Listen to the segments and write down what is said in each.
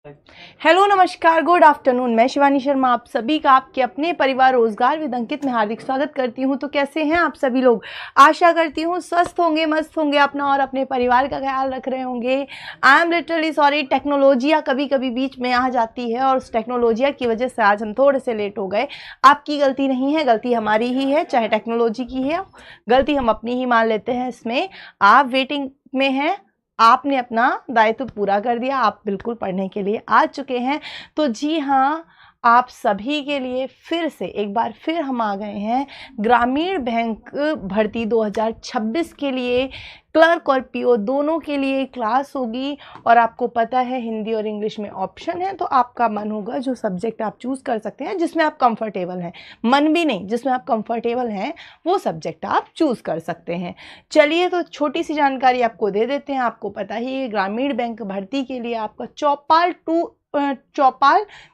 Hello नमस्कार good afternoon. मैं शिवानी शर्मा आप सभी का आपके अपने परिवार रोजगार विद अंकित में हार्दिक स्वागत करती हूं। तो कैसे हैं आप सभी लोग? आशा करती हूं स्वस्थ होंगे, मस्त होंगे, अपना और अपने परिवार का ख्याल रख रहे होंगे। आई एम लिटरली सॉरी, टेक्नोलॉजिया कभी कभी बीच में आ जाती है और उस टेक्नोलॉजिया की वजह से आज हम थोड़े से लेट हो गए। आपकी गलती नहीं है, गलती हमारी ही है, चाहे टेक्नोलॉजी की है, गलती हम अपनी ही मान लेते हैं। इसमें आप वेटिंग में हैं, आपने अपना दायित्व पूरा कर दिया, आप बिल्कुल पढ़ने के लिए आ चुके हैं। तो जी हाँ, आप सभी के लिए फिर से एक बार फिर हम आ गए हैं ग्रामीण बैंक भर्ती 2026 के लिए। क्लर्क और पीओ दोनों के लिए क्लास होगी और आपको पता है हिंदी और इंग्लिश में ऑप्शन है, तो आपका मन होगा जो सब्जेक्ट आप चूज़ कर सकते हैं जिसमें आप कंफर्टेबल हैं। मन भी नहीं, जिसमें आप कंफर्टेबल हैं वो सब्जेक्ट आप चूज़ कर सकते हैं। चलिए तो छोटी सी जानकारी आपको दे देते हैं। आपको पता ही है ग्रामीण बैंक भर्ती के लिए आपका चौपाल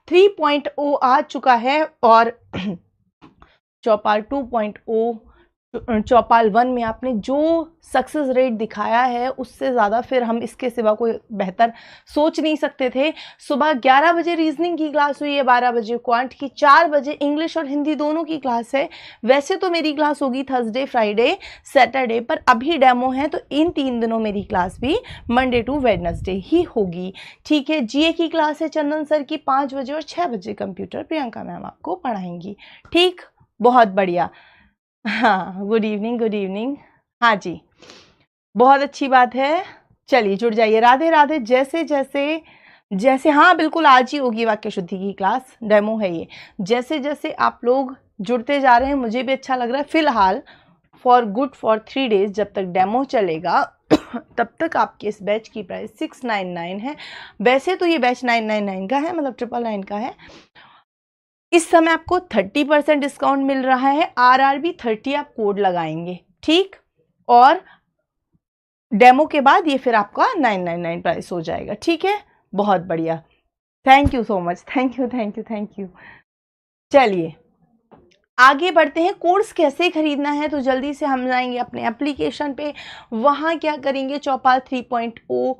3.0 आ चुका है और चौपाल 2.0 चौपाल 1 में आपने जो सक्सेस रेट दिखाया है उससे ज़्यादा फिर हम इसके सिवा कोई बेहतर सोच नहीं सकते थे। सुबह 11 बजे रीजनिंग की क्लास हुई है, 12 बजे क्वांट की, 4 बजे इंग्लिश और हिंदी दोनों की क्लास है। वैसे तो मेरी क्लास होगी थर्सडे, फ्राइडे, सैटरडे, पर अभी डेमो है तो इन 3 दिनों मेरी क्लास भी मंडे टू वेडनेसडे ही होगी। ठीक है, जीए की क्लास है चंदन सर की 5 बजे और 6 बजे कंप्यूटर प्रियंका मैम आपको पढ़ाएंगी। ठीक, बहुत बढ़िया। हाँ, गुड इवनिंग, गुड इवनिंग। हाँ जी, बहुत अच्छी बात है। चलिए जुड़ जाइए। राधे राधे। जैसे जैसे जैसे हाँ बिल्कुल आज ही होगी वाक्य शुद्धि की क्लास, डेमो है ये। जैसे जैसे आप लोग जुड़ते जा रहे हैं मुझे भी अच्छा लग रहा है। फिलहाल फॉर 3 डेज जब तक डेमो चलेगा तब तक आपके इस बैच की प्राइस 699 है। वैसे तो ये बैच 999 का है, मतलब 999 का है। इस समय आपको 30% डिस्काउंट मिल रहा है। RRB 30 आप कोड लगाएंगे, ठीक, और डेमो के बाद ये फिर आपका 999 प्राइस हो जाएगा। ठीक है, बहुत बढ़िया, thank you so much, thank you thank you thank you. चलिए आगे बढ़ते हैं। कोर्स कैसे खरीदना है तो जल्दी से हम जाएंगे अपने एप्लीकेशन पे। वहाँ क्या करेंगे, चौपाल 3.0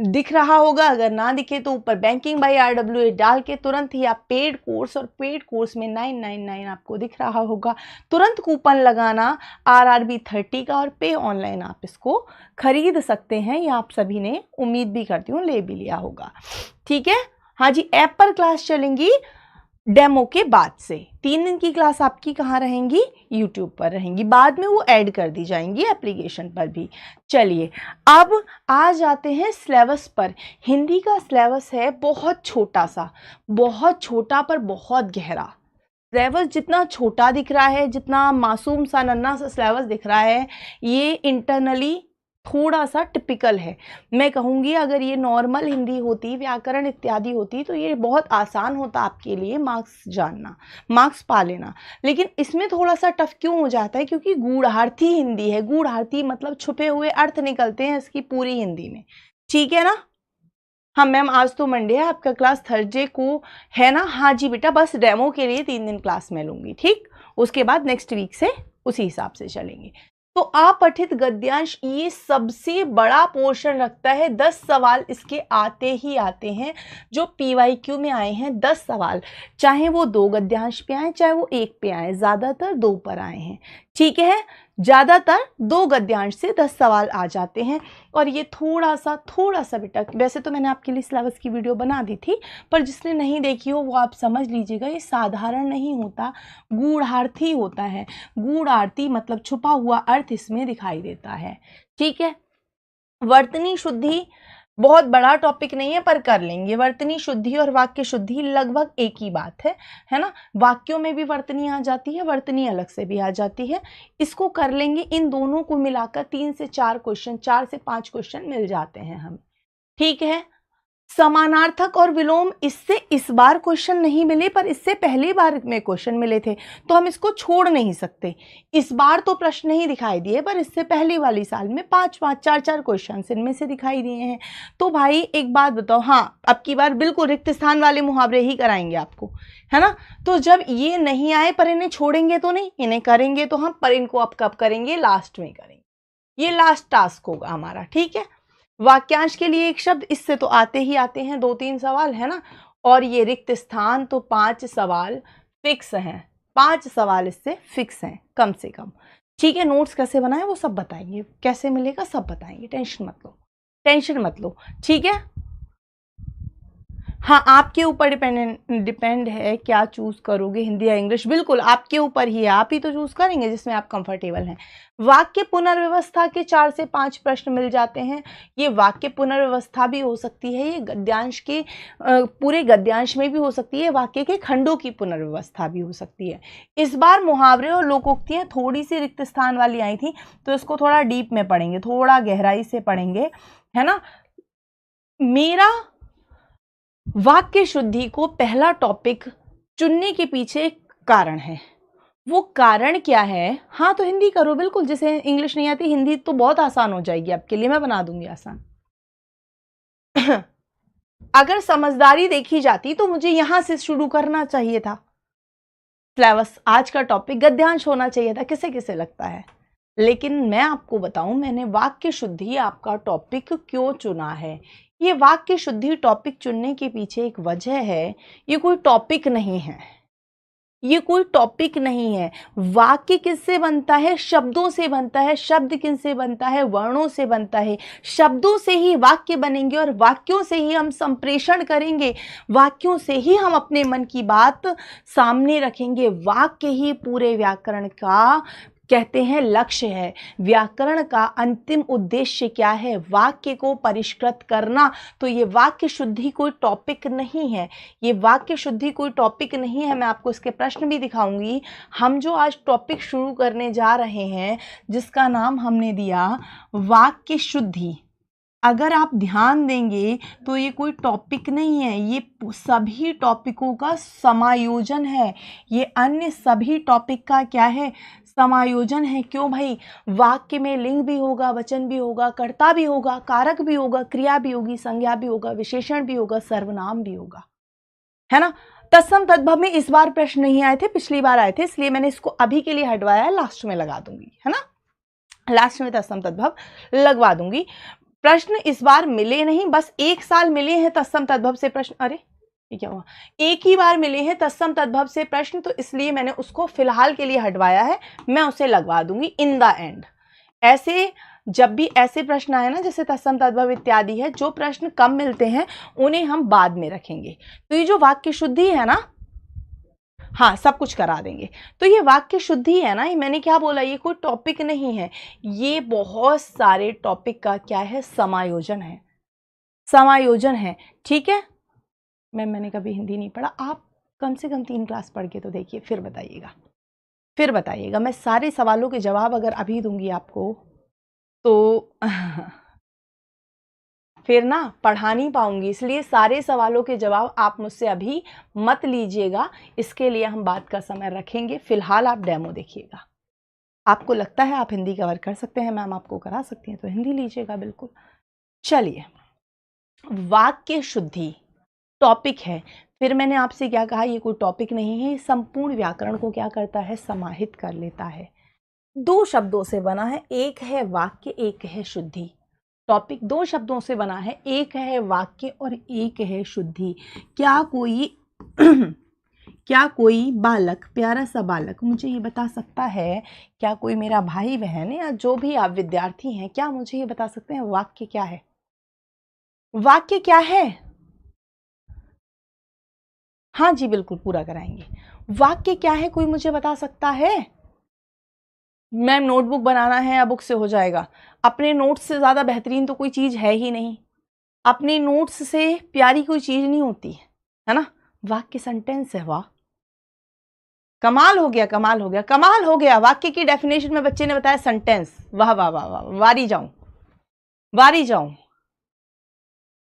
दिख रहा होगा, अगर ना दिखे तो ऊपर बैंकिंग बाय RWA डाल के तुरंत ही आप पेड कोर्स, और पेड कोर्स में 999 आपको दिख रहा होगा। तुरंत कूपन लगाना RRB 30 का और पे ऑनलाइन आप इसको खरीद सकते हैं। ये आप सभी ने, उम्मीद भी करती हूँ, ले भी लिया होगा। ठीक है, हाँ जी, ऐप पर क्लास चलेंगी डेमो के बाद से। 3 दिन की क्लास आपकी कहाँ रहेंगी, यूट्यूब पर रहेंगी, बाद में वो ऐड कर दी जाएंगी एप्लीकेशन पर भी। चलिए अब आ जाते हैं सिलेबस पर। हिंदी का सिलेबस है बहुत छोटा सा, बहुत छोटा पर बहुत गहरा। सिलेबस जितना छोटा दिख रहा है, जितना मासूम सा नन्हा सा सिलेबस दिख रहा है, ये इंटरनली थोड़ा सा टिपिकल है। मैं कहूँगी अगर ये नॉर्मल हिंदी होती, व्याकरण इत्यादि होती, तो ये बहुत आसान होता आपके लिए मार्क्स जानना, मार्क्स पा लेना। लेकिन इसमें थोड़ा सा टफ क्यों हो जाता है, क्योंकि गूढ़ार्थी हिंदी है। गूढ़ार्थी मतलब छुपे हुए अर्थ निकलते हैं इसकी पूरी हिंदी में। ठीक है ना? हाँ मैम, आज तो मंडे है, आपका क्लास थर्सडे को है ना? हाँ जी बेटा, बस डेमो के लिए 3 दिन क्लास मैं लूँगी, ठीक, उसके बाद नेक्स्ट वीक से उसी हिसाब से चलेंगे। तो अपठित गद्यांश ये सबसे बड़ा पोर्शन रखता है। 10 सवाल इसके आते ही आते हैं, जो PYQ में आए हैं 10 सवाल, चाहे वो 2 गद्यांश पे आए, चाहे वो 1 पे आए, ज़्यादातर 2 पर आए हैं। ठीक है, ज़्यादातर 2 गद्यांश से 10 सवाल आ जाते हैं। और ये थोड़ा सा बेटा, वैसे तो मैंने आपके लिए सिलेबस की वीडियो बना दी थी, पर जिसने नहीं देखी हो वो आप समझ लीजिएगा, ये साधारण नहीं होता, गूढ़ार्थी होता है। गूढ़ार्थी मतलब छुपा हुआ अर्थ इसमें दिखाई देता है। ठीक है, वर्तनी शुद्धि बहुत बड़ा टॉपिक नहीं है पर कर लेंगे। वर्तनी शुद्धि और वाक्य शुद्धि लगभग एक ही बात है ना? वाक्यों में भी वर्तनी आ जाती है, वर्तनी अलग से भी आ जाती है, इसको कर लेंगे। इन दोनों को मिलाकर 3 से 4 क्वेश्चन, 4 से 5 क्वेश्चन मिल जाते हैं हमें। ठीक है, समानार्थक और विलोम, इससे इस बार क्वेश्चन नहीं मिले, पर इससे पहली बार में क्वेश्चन मिले थे, तो हम इसको छोड़ नहीं सकते। इस बार तो प्रश्न नहीं दिखाई दिए, पर इससे पहली वाली साल में 5-5, 4-4 क्वेश्चन इनमें से दिखाई दिए हैं। तो भाई एक बात बताओ, हाँ अब की बार बिल्कुल रिक्त स्थान वाले मुहावरे ही कराएंगे आपको, है ना? तो जब ये नहीं आए, पर इन्हें छोड़ेंगे तो नहीं, इन्हें करेंगे तो हम, पर इनको अब कब करेंगे, लास्ट में करेंगे। ये लास्ट टास्क होगा हमारा। ठीक है, वाक्यांश के लिए एक शब्द, इससे तो आते ही आते हैं 2-3 सवाल, है ना। और ये रिक्त स्थान, तो 5 सवाल फिक्स हैं, 5 सवाल इससे फिक्स हैं कम से कम। ठीक है, नोट्स कैसे बनाए वो सब बताएंगे, कैसे मिलेगा सब बताएंगे, टेंशन मत लो, टेंशन मत लो, ठीक है। हाँ, आपके ऊपर डिपेंड है क्या चूज करोगे, हिंदी या इंग्लिश, बिल्कुल आपके ऊपर ही है, आप ही तो चूज करेंगे जिसमें आप कंफर्टेबल हैं। वाक्य पुनर्व्यवस्था के 4 से 5 प्रश्न मिल जाते हैं। ये वाक्य पुनर्व्यवस्था भी हो सकती है, ये गद्यांश के पूरे गद्यांश में भी हो सकती है, वाक्य के खंडों की पुनर्व्यवस्था भी हो सकती है। इस बार मुहावरे और लोकोक्तियां थोड़ी सी रिक्त स्थान वाली आई थी, तो इसको थोड़ा डीप में पढ़ेंगे, थोड़ा गहराई से पढ़ेंगे, है ना। मेरा वाक्य शुद्धि को पहला टॉपिक चुनने के पीछे एक कारण है। वो कारण क्या है? हाँ, तो हिंदी करो, बिल्कुल, जिसे इंग्लिश नहीं आती हिंदी तो बहुत आसान हो जाएगी आपके लिए, मैं बना दूंगी आसान। अगर समझदारी देखी जाती तो मुझे यहां से शुरू करना चाहिए था। सिलेबस आज का टॉपिक गद्यांश होना चाहिए था, किसे किसे लगता है। लेकिन मैं आपको बताऊं, मैंने वाक्य शुद्धि आपका टॉपिक क्यों चुना है। ये वाक्य शुद्धि टॉपिक चुनने के पीछे एक वजह है। ये कोई टॉपिक नहीं है, ये कोई टॉपिक नहीं है। वाक्य किससे बनता है? शब्दों से बनता है। शब्द किनसे बनता है? वर्णों से बनता है। शब्दों से ही वाक्य बनेंगे और वाक्यों से ही हम संप्रेषण करेंगे, वाक्यों से ही हम अपने मन की बात सामने रखेंगे। वाक्य ही पूरे व्याकरण का कहते हैं लक्ष्य है। व्याकरण का अंतिम उद्देश्य क्या है? वाक्य को परिष्कृत करना। तो ये वाक्य शुद्धि कोई टॉपिक नहीं है, ये वाक्य शुद्धि कोई टॉपिक नहीं है। मैं आपको इसके प्रश्न भी दिखाऊंगी। हम जो आज टॉपिक शुरू करने जा रहे हैं, जिसका नाम हमने दिया वाक्य शुद्धि, अगर आप ध्यान देंगे तो ये कोई टॉपिक नहीं है, ये सभी टॉपिकों का समायोजन है। ये अन्य सभी टॉपिक का क्या है? समायोजन है। क्यों भाई? वाक्य में लिंग भी होगा, वचन भी होगा, कर्ता भी होगा, कारक भी होगा, क्रिया भी होगी, संज्ञा भी होगा, विशेषण भी होगा, सर्वनाम भी होगा, है ना। तत्सम तद्भव में इस बार प्रश्न नहीं आए थे, पिछली बार आए थे, इसलिए मैंने इसको अभी के लिए हटवाया है, लास्ट में लगा दूंगी, है ना। लास्ट में तत्सम तद्भव लगवा दूंगी। प्रश्न इस बार मिले नहीं, बस एक साल मिले हैं तत्सम तद्भव से प्रश्न। अरे ये क्या हुआ? एक ही बार मिले हैं तत्सम तद्भव से प्रश्न, तो इसलिए मैंने उसको फिलहाल के लिए हटवाया है। मैं उसे लगवा दूंगी इन द एंड। ऐसे जब भी ऐसे प्रश्न आए ना, जैसे तत्सम तद्भव इत्यादि है, जो प्रश्न कम मिलते हैं उन्हें हम बाद में रखेंगे। तो ये जो वाक्य शुद्धि है ना, हाँ सब कुछ करा देंगे। तो ये वाक्य शुद्धि है ना, ये मैंने क्या बोला, ये कोई टॉपिक नहीं है, ये बहुत सारे टॉपिक का क्या है? समायोजन है, समायोजन है, ठीक है। मैंने कभी हिंदी नहीं पढ़ा, आप कम से कम 3 क्लास पढ़ के तो देखिए, फिर बताइएगा, फिर बताइएगा। मैं सारे सवालों के जवाब अगर अभी दूंगी आपको तो फिर ना पढ़ा नहीं पाऊंगी, इसलिए सारे सवालों के जवाब आप मुझसे अभी मत लीजिएगा। इसके लिए हम बात का समय रखेंगे। फिलहाल आप डेमो देखिएगा। आपको लगता है आप हिंदी कवर कर सकते हैं, मैम आपको करा सकती हैं, तो हिंदी लीजिएगा बिल्कुल। चलिए, वाक्य शुद्धि टॉपिक है। फिर मैंने आपसे क्या कहा, ये कोई टॉपिक नहीं है, संपूर्ण व्याकरण को क्या करता है? समाहित कर लेता है। 2 शब्दों से बना है, एक है वाक्य, एक है शुद्धि। टॉपिक 2 शब्दों से बना है, एक है वाक्य और एक है शुद्धि। क्या कोई क्या कोई बालक, प्यारा सा बालक मुझे ये बता सकता है, क्या कोई मेरा भाई बहन या जो भी आप विद्यार्थी हैं, क्या मुझे ये बता सकते हैं वाक्य क्या है? वाक्य क्या है? हाँ जी बिल्कुल पूरा कराएंगे। वाक्य क्या है, कोई मुझे बता सकता है? मैम नोटबुक बनाना है या बुक से हो जाएगा? अपने नोट्स से ज़्यादा बेहतरीन तो कोई चीज़ है ही नहीं, अपने नोट्स से प्यारी कोई चीज़ नहीं होती, है ना। वाक्य सेंटेंस है। वाह, कमाल हो गया, कमाल हो गया, कमाल हो गया। वाक्य की डेफिनेशन में बच्चे ने बताया सेंटेंस। वाह वाह वाह वाह, वारी जाऊं, वारी जाऊं।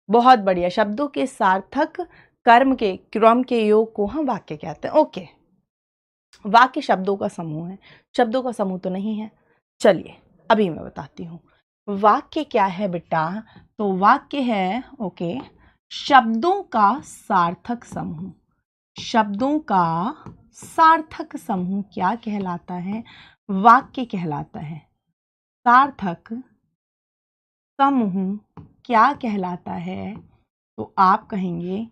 बहुत बढ़िया। शब्दों के सार्थक कर्म के क्रम के योग को हम वाक्य कहते हैं। ओके, वाक्य शब्दों का समूह है, शब्दों का समूह तो नहीं है। चलिए अभी मैं बताती हूँ वाक्य क्या है बेटा। तो वाक्य है, ओके, शब्दों का सार्थक समूह। शब्दों का सार्थक समूह क्या कहलाता है? वाक्य कहलाता है। सार्थक समूह क्या कहलाता है? तो आप कहेंगे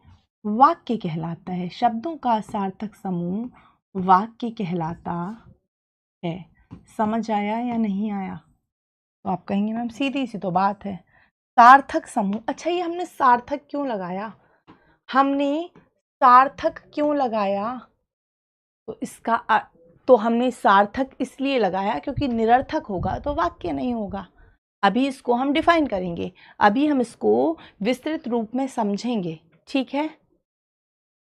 वाक्य कहलाता है। शब्दों का सार्थक समूह वाक्य कहलाता है। समझ आया या नहीं आया? तो आप कहेंगे मैम सीधी सी तो बात है, सार्थक समूह। अच्छा, ये हमने सार्थक क्यों लगाया? हमने सार्थक क्यों लगाया? तो हमने सार्थक इसलिए लगाया क्योंकि निरर्थक होगा तो वाक्य नहीं होगा। अभी इसको हम डिफाइन करेंगे, अभी हम इसको विस्तृत रूप में समझेंगे, ठीक है?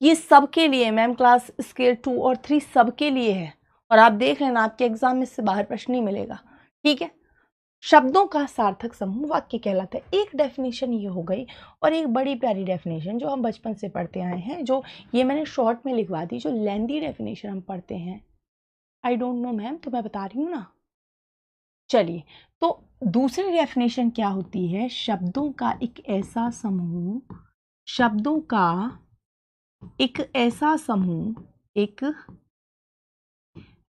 ये सबके लिए मैम, क्लास स्केल 2 और 3 सबके लिए है, और आप देख लेना आपके एग्जाम में इससे बाहर प्रश्न नहीं मिलेगा, ठीक है? शब्दों का सार्थक समूह वाक्य कहलाता है। एक डेफिनेशन ये हो गई, और एक बड़ी प्यारी डेफिनेशन जो हम बचपन से पढ़ते आए हैं, जो ये मैंने शॉर्ट में लिखवा दी, जो लेंदी डेफिनेशन हम पढ़ते हैं। आई डोंट नो मैम, तो मैं बता रही हूँ ना। चलिए, तो दूसरी डेफिनेशन क्या होती है? शब्दों का एक ऐसा समूह, शब्दों का एक ऐसा समूह, एक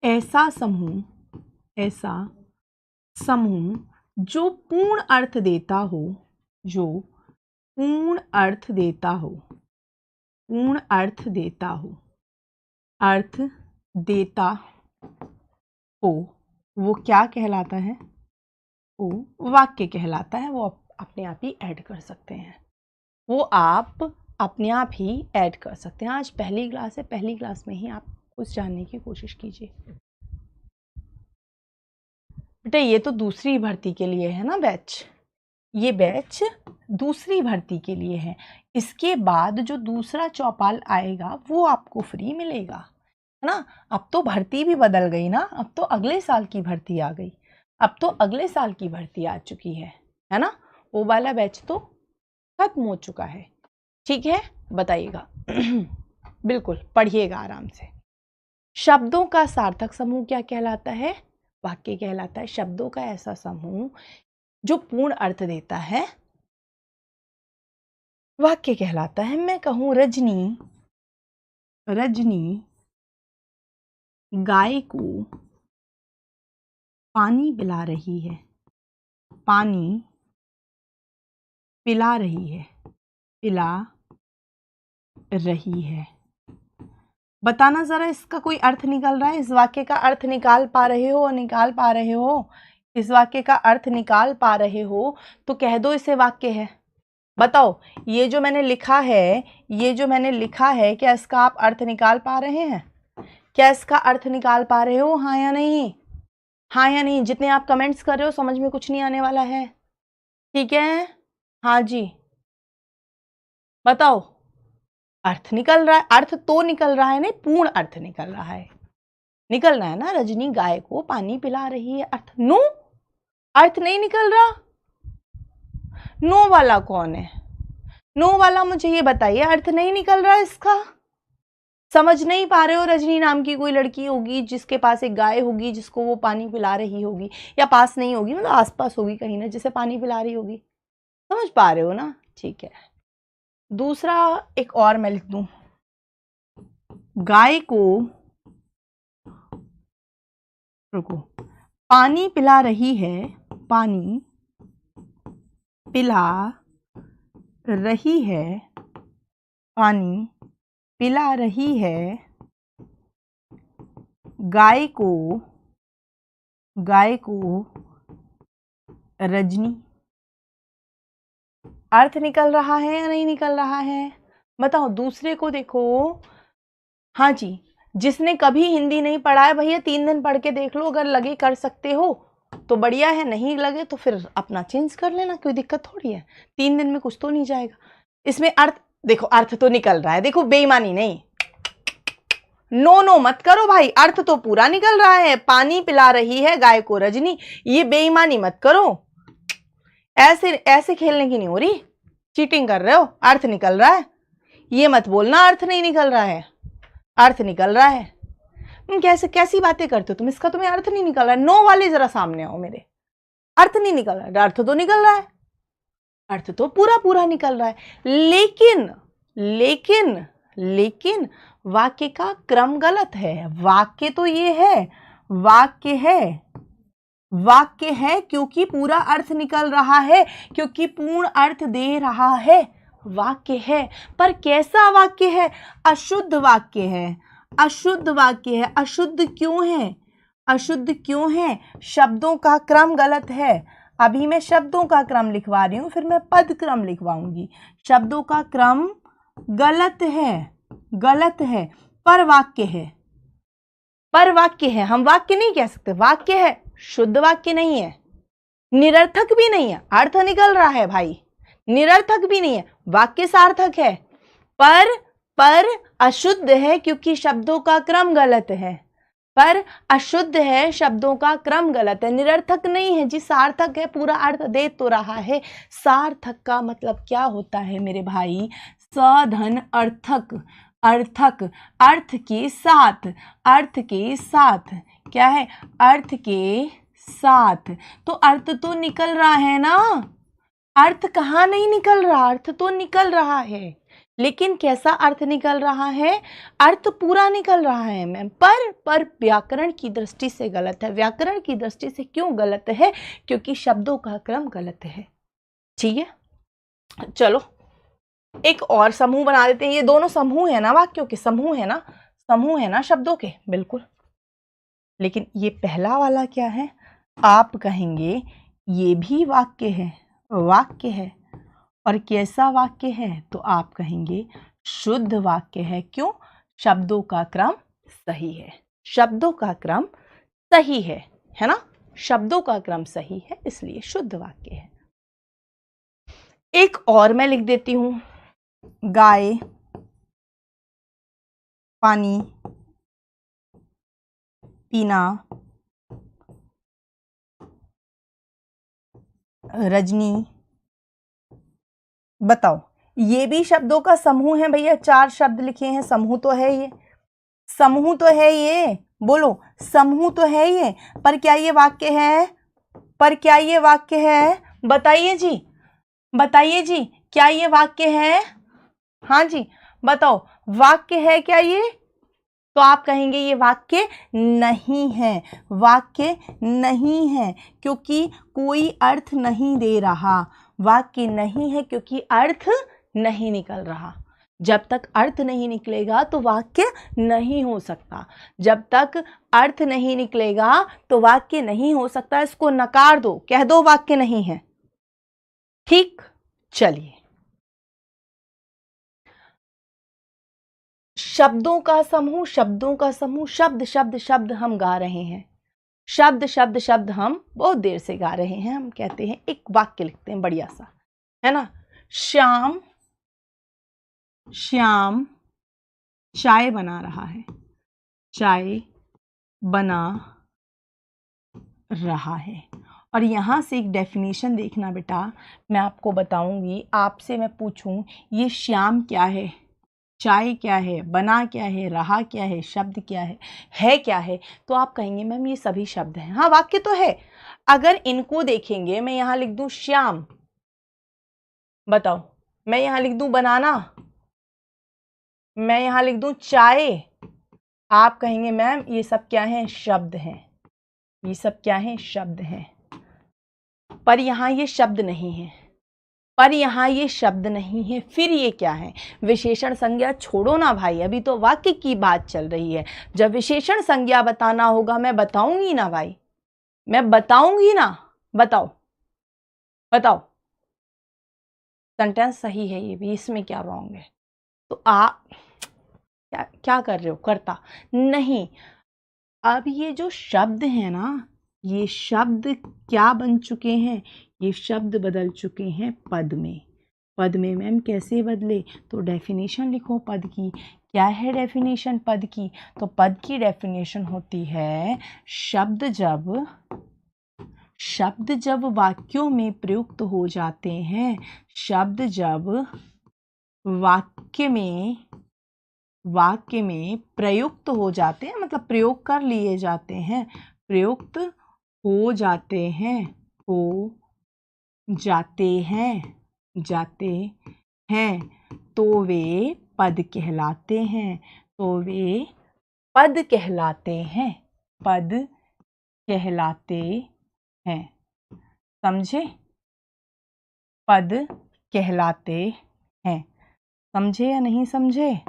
ऐसा समूह, ऐसा समूह जो पूर्ण अर्थ देता हो, जो पूर्ण अर्थ देता हो, पूर्ण अर्थ देता हो, अर्थ देता हो, वो क्या कहलाता है? वो वाक्य कहलाता है। वो अपने आप ही ऐड कर सकते हैं, वो आप अपने आप ही ऐड कर सकते हैं। आज पहली क्लास है, पहली क्लास में ही आप कुछ जानने की कोशिश कीजिए। बेटा ये तो दूसरी भर्ती के लिए है ना बैच, ये बैच दूसरी भर्ती के लिए है। इसके बाद जो दूसरा चौपाल आएगा वो आपको फ्री मिलेगा, है ना? अब तो भर्ती भी बदल गई ना, अब तो अगले साल की भर्ती आ गई, अब तो अगले साल की भर्ती आ चुकी है ना? वो वाला बैच तो खत्म हो चुका है, ठीक है? बताइएगा बिल्कुल पढ़िएगा आराम से। शब्दों का सार्थक समूह क्या कहलाता है? वाक्य कहलाता है। शब्दों का ऐसा समूह जो पूर्ण अर्थ देता है, वाक्य कहलाता है। मैं कहूं रजनी, रजनी गाय को पानी पिला रही है, पानी पिला रही है, पिला रही है। बताना जरा, इसका कोई अर्थ निकल रहा है? इस वाक्य का अर्थ निकाल पा रहे हो? निकाल पा रहे हो? इस वाक्य का अर्थ निकाल पा रहे हो तो कह दो इसे वाक्य है। बताओ, ये जो मैंने लिखा है, ये जो मैंने लिखा है, क्या इसका आप अर्थ निकाल पा रहे हैं? क्या इसका अर्थ निकाल पा रहे हो? हाँ या नहीं? हाँ या नहीं? जितने आप कमेंट्स कर रहे हो समझ में कुछ नहीं आने वाला है, ठीक है? हाँ जी बताओ। अर्थ निकल रहा है, अर्थ तो निकल रहा है, नहीं पूर्ण अर्थ निकल रहा है, निकलना है ना। रजनी गाय को पानी पिला रही है, अर्थ नो, अर्थ नहीं निकल रहा। नो वाला कौन है? नो वाला मुझे ये बताइए, अर्थ नहीं निकल रहा है इसका। समझ नहीं पा रहे हो? रजनी नाम की कोई लड़की होगी जिसके पास एक गाय होगी जिसको वो पानी पिला रही होगी, या पास नहीं होगी मतलब आसपास होगी कहीं ना, जिसे पानी पिला रही होगी। समझ पा रहे हो ना? ठीक है। दूसरा एक और मैं लिख दूं, गाय को, रुको, पानी पिला रही है, पानी पिला रही है, पानी पिला रही है गाय को, गाय को रजनी। अर्थ निकल रहा है या नहीं निकल रहा है? बताओ। दूसरे को देखो, हाँ जी, जिसने कभी हिंदी नहीं पढ़ा है भैया 3 दिन पढ़ के देख लो, अगर लगे कर सकते हो तो बढ़िया है, नहीं लगे तो फिर अपना चेंज कर लेना, कोई दिक्कत थोड़ी है। 3 दिन में कुछ तो नहीं जाएगा। इसमें अर्थ देखो, अर्थ तो निकल रहा है, देखो बेईमानी नहीं, नो नो मत करो भाई, अर्थ तो पूरा निकल रहा है। पानी पिला रही है गाय को रजनी, ये बेईमानी मत करो, ऐसे ऐसे खेलने की नहीं हो रही, चीटिंग कर रहे हो। अर्थ निकल रहा है, ये मत बोलना अर्थ नहीं निकल रहा है, अर्थ निकल रहा है। तुम कैसे कैसी बातें करते हो तुम? इसका तुम्हें अर्थ नहीं निकल रहा है? नो वाले जरा सामने आओ मेरे, अर्थ नहीं निकल रहा है। अर्थ तो निकल रहा है, अर्थ तो पूरा पूरा निकल रहा है, लेकिन लेकिन लेकिन वाक्य का क्रम गलत है। वाक्य तो ये है, वाक्य है, वाक्य है क्योंकि पूरा अर्थ निकल रहा है, क्योंकि पूर्ण अर्थ दे रहा है, वाक्य है। पर कैसा वाक्य है? अशुद्ध वाक्य है, अशुद्ध वाक्य है। अशुद्ध क्यों है? अशुद्ध क्यों है? शब्दों का क्रम गलत है। अभी मैं शब्दों का क्रम लिखवा रही हूं, फिर मैं पद क्रम लिखवाऊंगी। शब्दों का क्रम गलत है, गलत है। पर वाक्य है, पर वाक्य है, हम वाक्य नहीं कह सकते, वाक्य है, शुद्ध वाक्य नहीं है, निरर्थक भी नहीं है। अर्थ निकल रहा है भाई, निरर्थक भी नहीं है, वाक्य सार्थक है। पर अशुद्ध है क्योंकि शब्दों का क्रम गलत है। पर अशुद्ध है, शब्दों का क्रम गलत है, निरर्थक नहीं है जी, सार्थक है, पूरा अर्थ दे तो रहा है। सार्थक का मतलब क्या होता है मेरे भाई? सधन अर्थक, अर्थक, अर्थ के साथ, अर्थ के साथ, क्या है? अर्थ के साथ। तो अर्थ तो निकल रहा है ना, अर्थ कहाँ नहीं निकल रहा? अर्थ तो निकल रहा है, लेकिन कैसा अर्थ निकल रहा है? अर्थ पूरा निकल रहा है मैम, पर व्याकरण की दृष्टि से गलत है। व्याकरण की दृष्टि से क्यों गलत है? क्योंकि शब्दों का क्रम गलत है। ठीक है, चलो एक और समूह बना देते हैं। ये दोनों समूह है ना, वाक्यों के समूह है ना, समूह है ना शब्दों के, बिल्कुल। लेकिन ये पहला वाला क्या है? आप कहेंगे ये भी वाक्य है, वाक्य है। और कैसा वाक्य है? तो आप कहेंगे शुद्ध वाक्य है। क्यों? शब्दों का क्रम सही है, शब्दों का क्रम सही है ना, शब्दों का क्रम सही है, इसलिए शुद्ध वाक्य है। एक और मैं लिख देती हूं, गाय, पानी पीना, रजनी। बताओ, ये भी शब्दों का समूह है भैया, 4 शब्द लिखे हैं, समूह तो है ये, समूह तो है ये, बोलो समूह तो है ये। पर क्या ये वाक्य है? पर क्या ये वाक्य है? बताइए जी, बताइए जी, क्या ये वाक्य है? हाँ जी बताओ, वाक्य है क्या ये? तो आप कहेंगे ये वाक्य नहीं है, वाक्य नहीं है क्योंकि कोई अर्थ नहीं दे रहा। वाक्य नहीं है क्योंकि अर्थ नहीं निकल रहा। जब तक अर्थ नहीं निकलेगा तो वाक्य नहीं हो सकता, जब तक अर्थ नहीं निकलेगा तो वाक्य नहीं हो सकता। इसको नकार दो, कह दो वाक्य नहीं है। ठीक, चलिए शब्दों का समूह, शब्दों का समूह, शब्द शब्द शब्द हम गा रहे हैं, शब्द शब्द शब्द हम बहुत देर से गा रहे हैं। हम कहते हैं एक वाक्य लिखते हैं बढ़िया सा, है ना। श्याम, श्याम चाय बना रहा है, चाय बना रहा है। और यहाँ से एक डेफिनेशन देखना बेटा, मैं आपको बताऊंगी। आपसे मैं पूछूं ये श्याम क्या है, चाय क्या है, बना क्या है, रहा क्या है, शब्द क्या है क्या है? तो आप कहेंगे मैम ये सभी शब्द हैं। हाँ वाक्य तो है। अगर इनको देखेंगे, मैं यहाँ लिख दूं श्याम, बताओ, मैं यहाँ लिख दूं बनाना, मैं यहाँ लिख दूं चाय, आप कहेंगे मैम ये सब क्या है? शब्द हैं, ये सब क्या है? शब्द हैं। पर यहाँ ये शब्द नहीं है, पर यहाँ ये शब्द नहीं है, फिर ये क्या है? विशेषण संज्ञा छोड़ो ना भाई, अभी तो वाक्य की बात चल रही है। जब विशेषण संज्ञा बताना होगा मैं बताऊंगी ना भाई, मैं बताऊंगी ना। बताओ बताओ, सेंटेंस सही है ये भी, इसमें क्या रॉन्ग है? तो आप क्या क्या कर रहे हो? करता नहीं। अब ये जो शब्द है ना, ये शब्द क्या बन चुके हैं? ये शब्द बदल चुके हैं पद में। पद में मैम कैसे बदले? तो डेफिनेशन लिखो पद की। क्या है डेफिनेशन पद की? तो पद की डेफिनेशन होती है शब्द जब वाक्यों में प्रयुक्त हो जाते हैं, शब्द जब वाक्य में प्रयुक्त हो जाते हैं, मतलब प्रयोग कर लिए जाते हैं, प्रयुक्त हो जाते हैं, हो जाते हैं, तो वे पद कहलाते हैं, तो वे पद कहलाते हैं, पद कहलाते हैं। समझे? पद कहलाते हैं। समझे या नहीं समझे?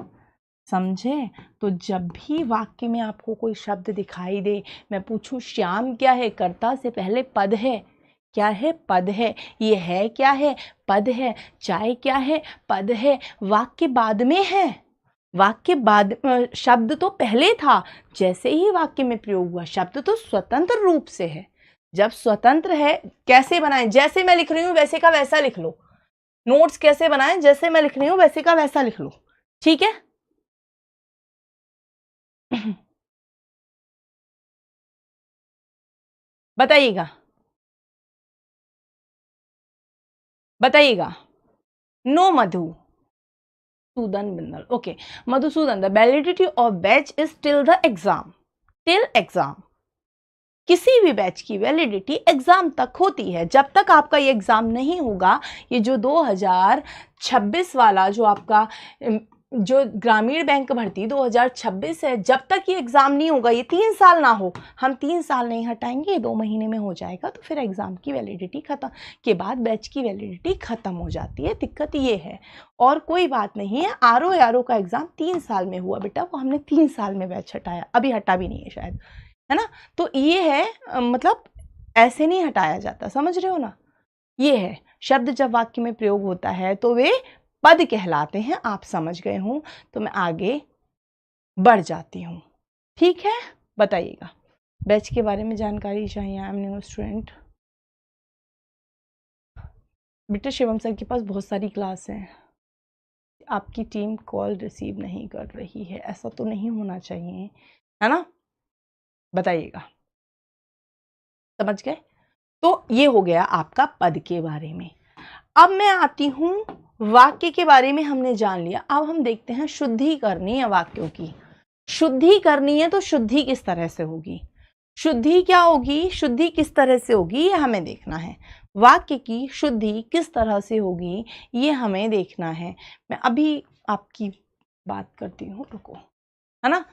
समझे? तो जब भी वाक्य में आपको कोई शब्द दिखाई दे, मैं पूछूं श्याम क्या है, कर्ता से पहले पद है। क्या है? पद है। ये है क्या है? पद है। चाय क्या है? पद है। वाक्य बाद में है। वाक्य बाद, शब्द तो पहले था। जैसे ही वाक्य में प्रयोग हुआ, शब्द तो स्वतंत्र रूप से है। जब स्वतंत्र है, कैसे बनाएं? जैसे मैं लिख रही हूं वैसे का वैसा लिख लो। नोट्स कैसे बनाएं? जैसे मैं लिख रही हूं वैसे का वैसा लिख लो। ठीक है? बताइएगा, बताइएगा। No Madhusudan Bindal. Okay, Madhusudan, the validity of batch is till the exam. Till exam, किसी भी बैच की वैलिडिटी एग्जाम तक होती है। जब तक आपका ये एग्जाम नहीं होगा, ये जो 2026 वाला जो आपका जो ग्रामीण बैंक भर्ती 2026 है, जब तक ये एग्जाम नहीं होगा, ये 3 साल ना हो, हम 3 साल नहीं हटाएंगे, 2 महीने में हो जाएगा, तो फिर एग्जाम की वैलिडिटी खत्म के बाद बैच की वैलिडिटी खत्म हो जाती है। दिक्कत ये है, और कोई बात नहीं है। आरओ का एग्जाम 3 साल में हुआ बेटा, वो हमने 3 साल में बैच हटाया, अभी हटा भी नहीं है शायद, है ना? तो ये है, मतलब ऐसे नहीं हटाया जाता, समझ रहे हो ना? ये है, शब्द जब वाक्य में प्रयोग होता है तो वे पद कहलाते हैं। आप समझ गए हों तो मैं आगे बढ़ जाती हूँ। ठीक है? बताइएगा, बैच के बारे में जानकारी चाहिए। I am new student. बेटा शिवम सर के पास बहुत सारी क्लास हैं। आपकी टीम कॉल रिसीव नहीं कर रही है, ऐसा तो नहीं होना चाहिए, है ना? बताइएगा, समझ गए? तो ये हो गया आपका पद के बारे में। अब मैं आती हूं, वाक्य के बारे में हमने जान लिया। अब हम देखते हैं शुद्धि करनी है वाक्यों की। शुद्धि करनी है तो शुद्धि किस तरह से होगी? शुद्धि क्या होगी? शुद्धि किस तरह से होगी ये हमें देखना है। वाक्य की शुद्धि किस तरह से होगी ये हमें देखना है। मैं अभी आपकी बात करती हूँ, रुको, है ना?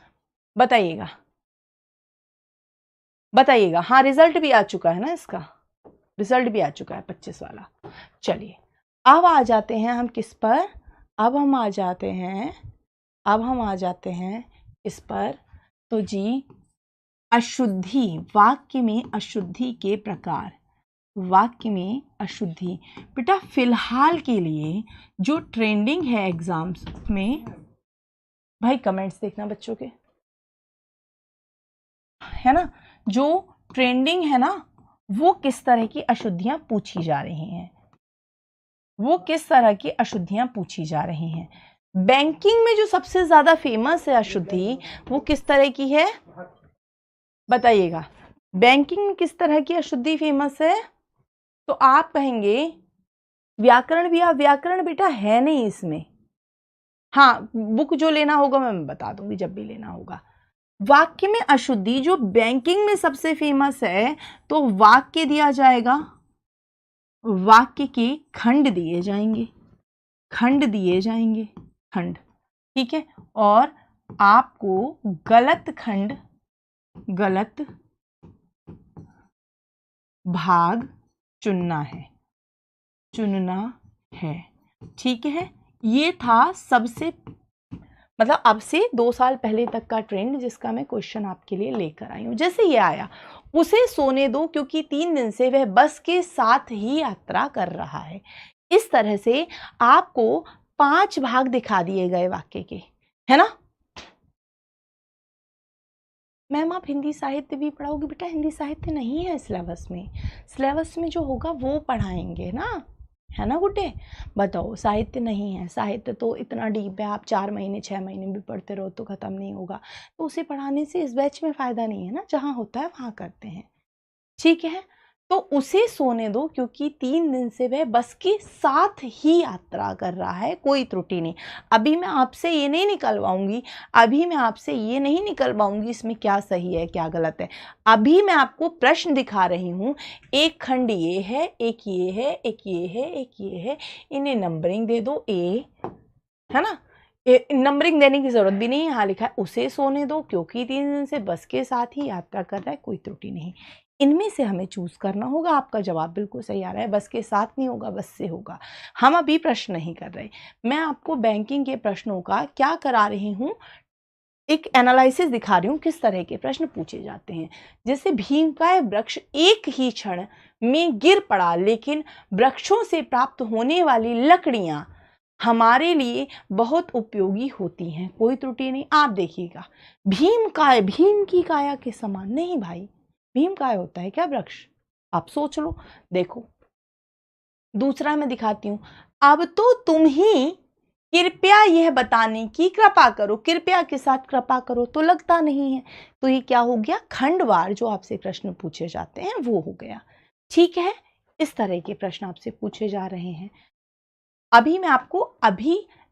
बताइएगा, बताइएगा। हाँ, रिजल्ट भी आ चुका है ना, इसका रिजल्ट भी आ चुका है 25 वाला। चलिए, अब आ जाते हैं हम किस पर? अब हम आ जाते हैं इस पर। तो जी, अशुद्धि, वाक्य में अशुद्धि के प्रकार। वाक्य में अशुद्धि, बेटा फिलहाल के लिए जो ट्रेंडिंग है एग्जाम्स में, भाई कमेंट्स देखना बच्चों के, है ना? जो ट्रेंडिंग है ना, वो किस तरह की अशुद्धियां पूछी जा रही हैं, वो किस तरह की अशुद्धियां पूछी जा रही हैं। बैंकिंग में जो सबसे ज्यादा फेमस है अशुद्धि, वो किस तरह की है? बताइएगा, बैंकिंग में किस तरह की अशुद्धि फेमस है? तो आप कहेंगे व्याकरण भी। आप व्याकरण बेटा है नहीं इसमें। हाँ, बुक जो लेना होगा मैं बता दूंगी जब भी लेना होगा। वाक्य में अशुद्धि जो बैंकिंग में सबसे फेमस है, तो वाक्य दिया जाएगा, वाक्य के खंड दिए जाएंगे, खंड दिए जाएंगे, खंड। ठीक है? और आपको गलत खंड, गलत भाग चुनना है, चुनना है। ठीक है? ये था सबसे, मतलब अब से 2 साल पहले तक का ट्रेंड, जिसका मैं क्वेश्चन आपके लिए लेकर आई हूं। जैसे ये आया, उसे सोने दो क्योंकि 3 दिन से वह बस के साथ ही यात्रा कर रहा है। इस तरह से आपको 5 भाग दिखा दिए गए वाक्य के, है ना? मैम आप हिंदी साहित्य भी पढ़ाओगे? बेटा हिंदी साहित्य नहीं है सिलेबस में। सिलेबस में जो होगा वो पढ़ाएंगे ना, है ना गुड्डे? बताओ, साहित्य नहीं है। साहित्य तो इतना डीप है, आप 4 महीने 6 महीने भी पढ़ते रहो तो ख़त्म नहीं होगा। तो उसे पढ़ाने से इस बैच में फ़ायदा नहीं है ना, जहाँ होता है वहाँ करते हैं। ठीक है? तो उसे सोने दो क्योंकि 3 दिन से वह बस के साथ ही यात्रा कर रहा है, कोई त्रुटि नहीं। अभी मैं आपसे ये नहीं निकलवाऊंगी, अभी मैं आपसे ये नहीं निकलवाऊंगी इसमें क्या सही है क्या गलत है। अभी मैं आपको प्रश्न दिखा रही हूँ, एक खंड ये है, एक ये है, एक ये है, एक ये है, इन्हें नंबरिंग दे दो ए, है ना? नंबरिंग देने की जरूरत भी नहीं है। यहाँ लिखा है उसे सोने दो क्योंकि 3 दिन से बस के साथ ही यात्रा कर रहा है, कोई त्रुटि नहीं। इनमें से हमें चूज करना होगा। आपका जवाब बिल्कुल सही आ रहा है, बस के साथ नहीं होगा, बस से होगा। हम अभी प्रश्न नहीं कर रहे, मैं आपको बैंकिंग के प्रश्नों का क्या करा रही हूँ, एक एनालिसिस दिखा रही हूँ किस तरह के प्रश्न पूछे जाते हैं। जैसे भीमकाय वृक्ष एक ही क्षण में गिर पड़ा, लेकिन वृक्षों से प्राप्त होने वाली लकड़ियां हमारे लिए बहुत उपयोगी होती हैं। कोई त्रुटि नहीं। आप देखिएगा, भीमकाय भीम की काया के समान नहीं भाई, भीमकाय होता है क्या वृक्ष? आप सोच लो। देखो दूसरा मैं दिखाती हूं। अब तो तुम ही कृपया यह बताने की कृपा करो, कृपया के साथ कृपा करो तो लगता नहीं है, तो ये क्या हो गया, खंडवार जो आपसे प्रश्न पूछे जाते हैं वो हो गया। ठीक है, इस तरह के प्रश्न आपसे पूछे जा रहे हैं। अभी मैं आपको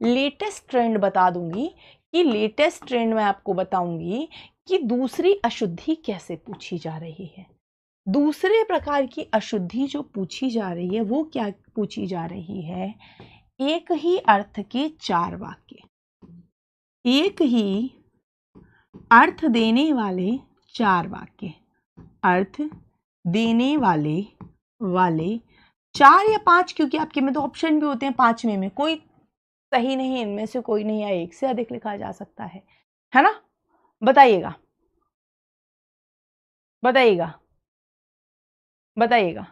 लेटेस्ट ट्रेंड बता दूंगी कि लेटेस्ट ट्रेंड मैं आपको बताऊंगी कि दूसरी अशुद्धि कैसे पूछी जा रही है। दूसरे प्रकार की अशुद्धि जो पूछी जा रही है वो क्या पूछी जा रही है, एक ही अर्थ के 4 वाक्य, एक ही अर्थ देने वाले 4 वाक्य, अर्थ देने वाले 4 या 5, क्योंकि आपके में तो ऑप्शन भी होते हैं 5वें में कोई सही नहीं, इनमें से कोई नहीं, या एक से अधिक लिखा जा सकता है ना? बताइएगा बताइएगा बताइएगा।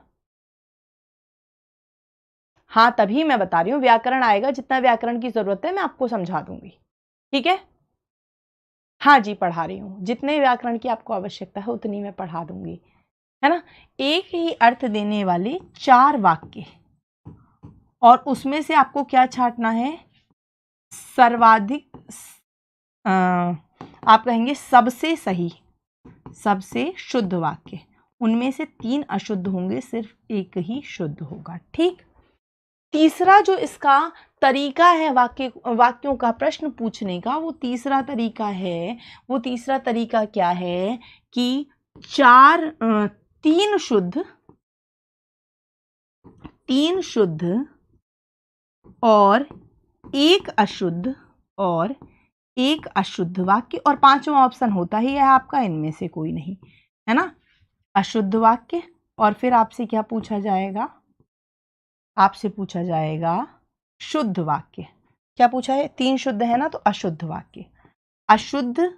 हाँ, तभी मैं बता रही हूँ, व्याकरण आएगा, जितना व्याकरण की जरूरत है मैं आपको समझा दूंगी। ठीक है, हाँ जी पढ़ा रही हूँ, जितने व्याकरण की आपको आवश्यकता है उतनी मैं पढ़ा दूंगी, है ना? एक ही अर्थ देने वाले 4 वाक्य, और उसमें से आपको क्या छांटना है, सर्वाधिक आप कहेंगे सबसे सही, सबसे शुद्ध वाक्य। उनमें से 3 अशुद्ध होंगे, सिर्फ एक ही शुद्ध होगा। ठीक। तीसरा जो इसका तरीका है वाक्यों का प्रश्न पूछने का, वो तीसरा तरीका है, वो तीसरा तरीका क्या है कि 3 शुद्ध, 3 शुद्ध और एक अशुद्ध, और एक अशुद्ध वाक्य, और 5वां ऑप्शन होता ही है आपका इनमें से कोई नहीं, है ना? अशुद्ध वाक्य, और फिर आपसे क्या पूछा जाएगा, आपसे पूछा जाएगा शुद्ध वाक्य। क्या पूछा है, 3 शुद्ध है ना, तो अशुद्ध वाक्य, अशुद्ध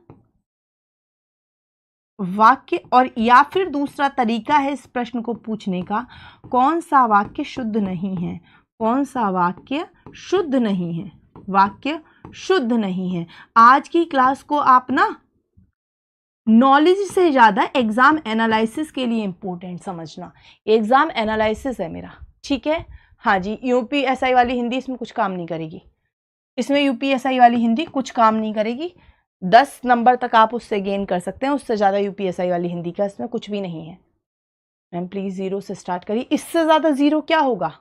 वाक्य। और या फिर दूसरा तरीका है इस प्रश्न को पूछने का, कौन सा वाक्य शुद्ध नहीं है, कौन सा वाक्य शुद्ध नहीं है, वाक्य शुद्ध नहीं है। आज की क्लास को आप ना नॉलेज से ज्यादा एग्जाम एनालिसिस के लिए इंपॉर्टेंट समझना, एग्जाम एनालिसिस है मेरा। ठीक है, हाँ जी, यूपीएसआई वाली हिंदी इसमें कुछ काम नहीं करेगी, इसमें यूपीएसआई वाली हिंदी कुछ काम नहीं करेगी। 10 नंबर तक आप उससे गेन कर सकते हैं, उससे ज़्यादा यूपीएसआई वाली हिंदी का इसमें कुछ भी नहीं है। मैम प्लीज़ 0 से स्टार्ट करिए, इससे ज़्यादा 0 क्या होगा?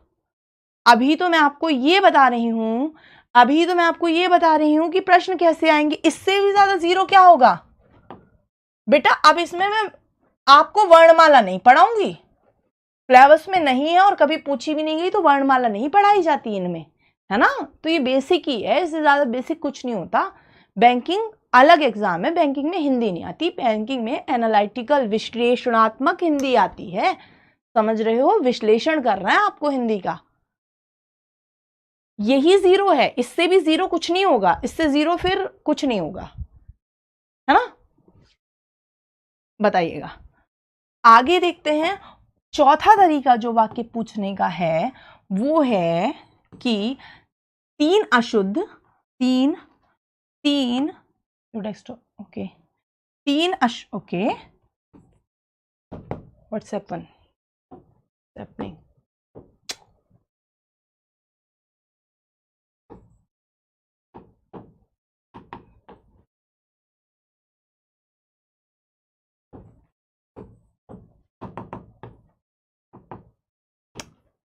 अभी तो मैं आपको ये बता रही हूँ, अभी तो मैं आपको ये बता रही हूँ कि प्रश्न कैसे आएंगे, इससे भी ज़्यादा 0 क्या होगा बेटा? अब इसमें मैं आपको वर्णमाला नहीं पढ़ाऊंगी, सिलेबस में नहीं है और कभी पूछी भी नहीं गई, तो वर्णमाला नहीं पढ़ाई जाती इनमें, है ना? तो ये बेसिक ही है, इससे ज़्यादा बेसिक कुछ नहीं होता। बैंकिंग अलग एग्जाम है, बैंकिंग में हिंदी नहीं आती, बैंकिंग में एनालिटिकल विश्लेषणात्मक हिंदी आती है, समझ रहे हो? विश्लेषण करना है आपको हिंदी का, यही 0 है, इससे भी 0 कुछ नहीं होगा, इससे 0 फिर कुछ नहीं होगा, है ना? बताइएगा। आगे देखते हैं, चौथा तरीका जो वाक्य पूछने का है वो है कि 3 अशुद्ध, 3 okay, 3 okay, what's happening?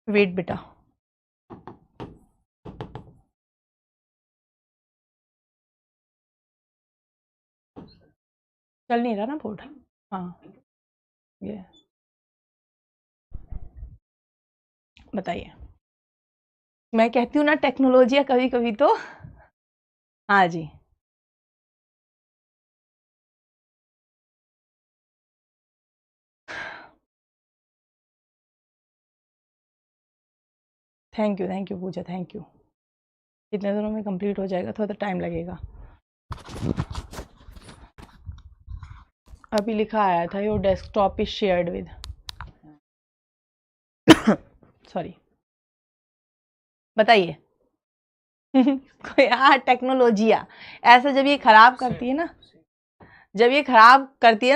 Wait बेटा, चल नहीं रहा ना बोर्ड? हाँ, ये बताइए। मैं कहती हूँ ना टेक्नोलॉजी कभी कभी तो, हाँ जी, thank you Puja, thank you. कितने दिनों में कंप्लीट हो जाएगा? थोड़ा टाइम लगेगा। अभी लिखा आया था your desktop is shared with sorry, बताइए। हाँ, टेक्नोलॉजिया ऐसा जब ये खराब करती है ना,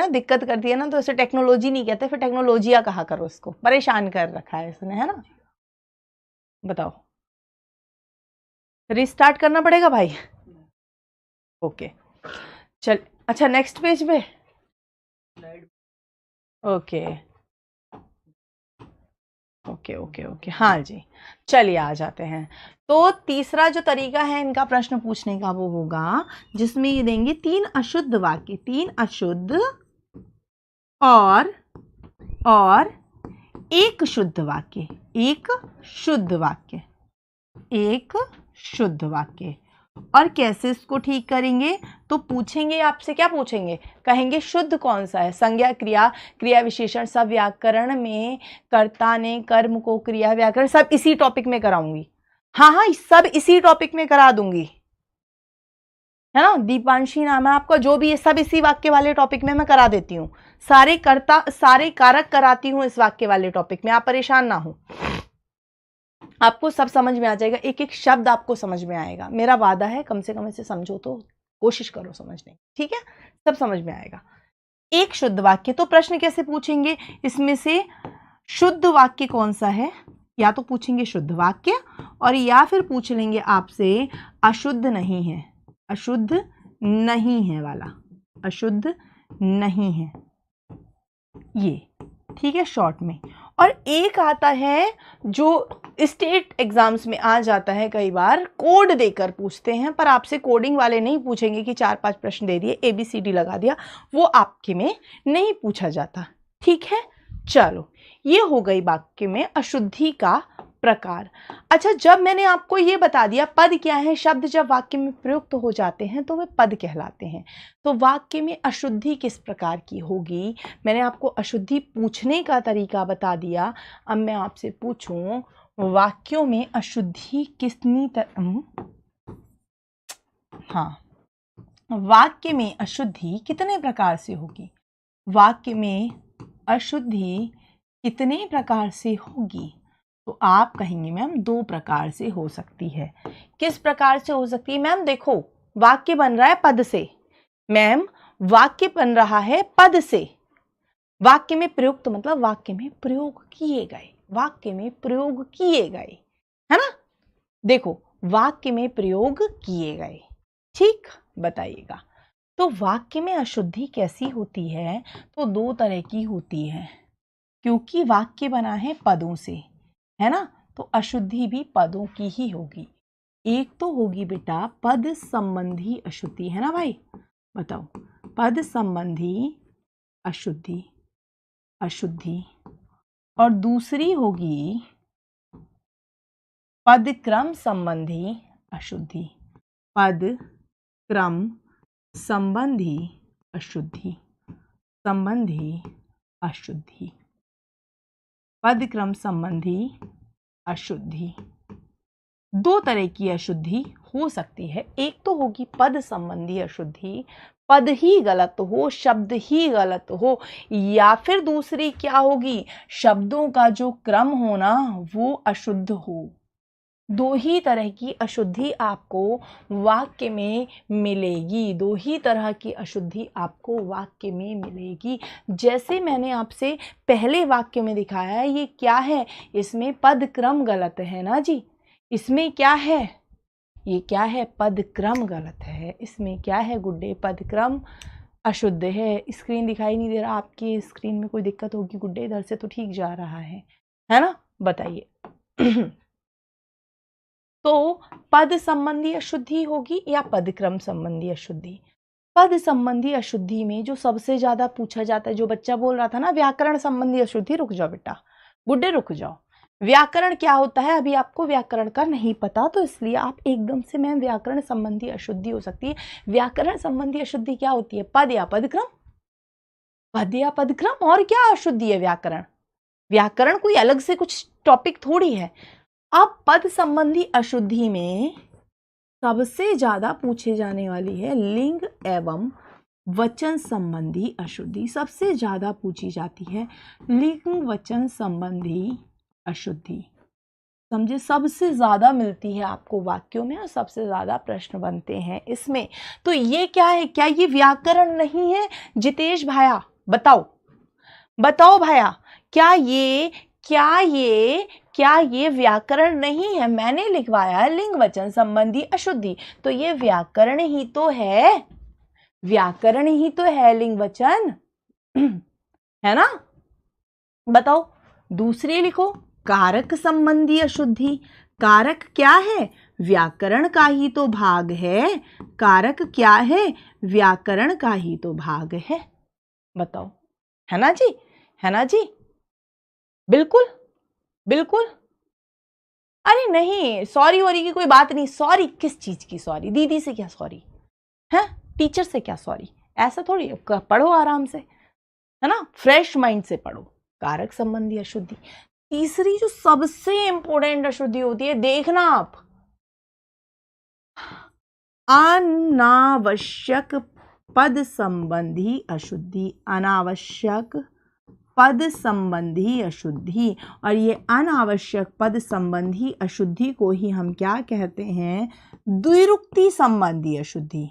दिक्कत करती है ना, तो इसे टेक्नोलॉजी नहीं कहते, फिर टेक्नोलॉजिया कहा करो। इसको परेशान कर रखा है इसने, है ना। बताओ, रिस्टार्ट करना पड़ेगा भाई। ओके चल, अच्छा नेक्स्ट पेज पे। ओके ओके ओके ओके, हाँ जी, चलिए आ जाते हैं। तो तीसरा जो तरीका है इनका प्रश्न पूछने का वो होगा जिसमें ये देंगे 3 अशुद्ध वाक्य, 3 अशुद्ध और एक शुद्ध वाक्य, एक शुद्ध वाक्य, एक शुद्ध वाक्य। और कैसे इसको ठीक करेंगे? तो पूछेंगे आपसे, क्या पूछेंगे? कहेंगे शुद्ध कौन सा है? संज्ञा, क्रिया, क्रिया विशेषण, सब व्याकरण में कर्ता ने कर्म को क्रिया व्याकरण सब इसी टॉपिक में कराऊंगी। हाँ हाँ, सब इसी टॉपिक में करा दूंगी, है ना। दीपांशी नाम है आपका, जो भी है सब इसी वाक्य वाले टॉपिक में मैं करा देती हूँ। सारे कर्ता, सारे कारक कराती हूँ इस वाक्य वाले टॉपिक में, आप परेशान ना हो। आपको सब समझ में आ जाएगा, एक एक शब्द आपको समझ में आएगा, मेरा वादा है। कम से कम इसे समझो, तो कोशिश करो समझने, ठीक है। सब समझ में आएगा। एक शुद्ध वाक्य, तो प्रश्न कैसे पूछेंगे? इसमें से शुद्ध वाक्य कौन सा है? या तो पूछेंगे शुद्ध वाक्य, और या फिर पूछ लेंगे आपसे अशुद्ध नहीं है, अशुद्ध नहीं है वाला, अशुद्ध नहीं है ये, ठीक है, शॉर्ट में। और एक आता है जो स्टेट एग्जाम्स में आ जाता है, कई बार कोड देकर पूछते हैं, पर आपसे कोडिंग वाले नहीं पूछेंगे कि 4-5 प्रश्न दे दिए, ABCD लगा दिया, वो आपके में नहीं पूछा जाता, ठीक है। चलो, ये हो गई वाक्य में अशुद्धि का प्रकार। अच्छा, जब मैंने आपको ये बता दिया पद क्या है, शब्द जब वाक्य में प्रयुक्त हो जाते हैं तो वे पद कहलाते हैं। तो वाक्य में अशुद्धि किस प्रकार की होगी? मैंने आपको अशुद्धि पूछने का तरीका बता दिया। अब मैं आपसे पूछूं, वाक्यों में अशुद्धि कितनी हाँ, वाक्य में अशुद्धि कितने प्रकार से होगी? वाक्य में अशुद्धि कितने प्रकार से होगी? तो आप कहेंगे मैम 2 प्रकार से हो सकती है। किस प्रकार से हो सकती है? मैम देखो, वाक्य बन रहा है पद से, मैम वाक्य बन रहा है पद से। वाक्य में प्रयुक्त मतलब वाक्य में प्रयोग किए गए, वाक्य में प्रयोग किए गए, है ना। देखो, वाक्य में प्रयोग किए गए, ठीक, बताइएगा। तो वाक्य में अशुद्धि कैसी होती है? तो 2 तरह की होती है, क्योंकि वाक्य बना है पदों से, है ना, तो अशुद्धि भी पदों की ही होगी। एक तो होगी बेटा पद संबंधी अशुद्धि, है ना भाई, बताओ, पद संबंधी अशुद्धि, अशुद्धि, और दूसरी होगी पद क्रम संबंधी अशुद्धि, पद क्रम संबंधी अशुद्धि, संबंधी अशुद्धि, पद क्रम संबंधी अशुद्धि। 2 तरह की अशुद्धि हो सकती है। एक तो होगी पद संबंधी अशुद्धि, पद ही गलत हो, शब्द ही गलत हो, या फिर दूसरी क्या होगी, शब्दों का जो क्रम हो ना वो अशुद्ध हो। 2 ही तरह की अशुद्धि आपको वाक्य में मिलेगी, 2 ही तरह की अशुद्धि आपको वाक्य में मिलेगी। जैसे मैंने आपसे पहले वाक्य में दिखाया है, ये क्या है, इसमें पद क्रम गलत है ना जी, इसमें क्या है, ये क्या है, पद क्रम गलत है, इसमें क्या है गुड्डे, पद क्रम अशुद्ध है। स्क्रीन दिखाई नहीं दे रहा, आपकी स्क्रीन में कोई दिक्कत होगी गुड्डे, इधर से तो ठीक जा रहा है ना, बताइए। तो पद संबंधी अशुद्धि होगी या पद क्रम संबंधी अशुद्धि? पद संबंधी अशुद्धि में जो सबसे ज्यादा पूछा जाता है, जो बच्चा बोल रहा था ना व्याकरण संबंधी अशुद्धि, रुक जाओ बेटा, गुड्डे रुक जाओ। व्याकरण क्या होता है, अभी आपको व्याकरण का नहीं पता, तो इसलिए आप एकदम से, मैम व्याकरण संबंधी अशुद्धि हो सकती है। व्याकरण संबंधी अशुद्धि क्या होती है? पद या पदक्रम, पद या पदक्रम, और क्या अशुद्धि है व्याकरण? व्याकरण कोई अलग से कुछ टॉपिक थोड़ी है। अब पद संबंधी अशुद्धि में सबसे ज्यादा पूछे जाने वाली है लिंग एवं वचन संबंधी अशुद्धि। सबसे ज्यादा पूछी जाती है लिंग वचन संबंधी अशुद्धि। समझे, सबसे ज्यादा मिलती है आपको वाक्यों में और सबसे ज्यादा प्रश्न बनते हैं इसमें। तो ये क्या है, क्या ये व्याकरण नहीं है जितेश भाया? बताओ बताओ भाया, क्या ये व्याकरण नहीं है? मैंने लिखवाया है लिंग वचन संबंधी अशुद्धि, तो ये व्याकरण ही तो है, व्याकरण ही तो है लिंग वचन, है ना? बताओ। दूसरी लिखो कारक संबंधी अशुद्धि। कारक क्या है? व्याकरण का ही तो भाग है। कारक क्या है? व्याकरण का ही तो भाग है। बताओ, है ना जी? है ना जी? बिल्कुल बिल्कुल। अरे नहीं, सॉरी वॉरी की कोई बात नहीं। सॉरी किस चीज की सॉरी? दीदी से क्या सॉरी है? टीचर से क्या सॉरी? ऐसा थोड़ी। पढ़ो आराम से, है ना? फ्रेश माइंड से पढ़ो। कारक संबंधी अशुद्धि। तीसरी जो सबसे इंपॉर्टेंट अशुद्धि होती है, देखना आप, अनावश्यक पद संबंधी अशुद्धि। अनावश्यक पद संबंधी अशुद्धि। और ये अनावश्यक पद संबंधी अशुद्धि को ही हम क्या कहते हैं? द्विरुक्ति संबंधी अशुद्धि।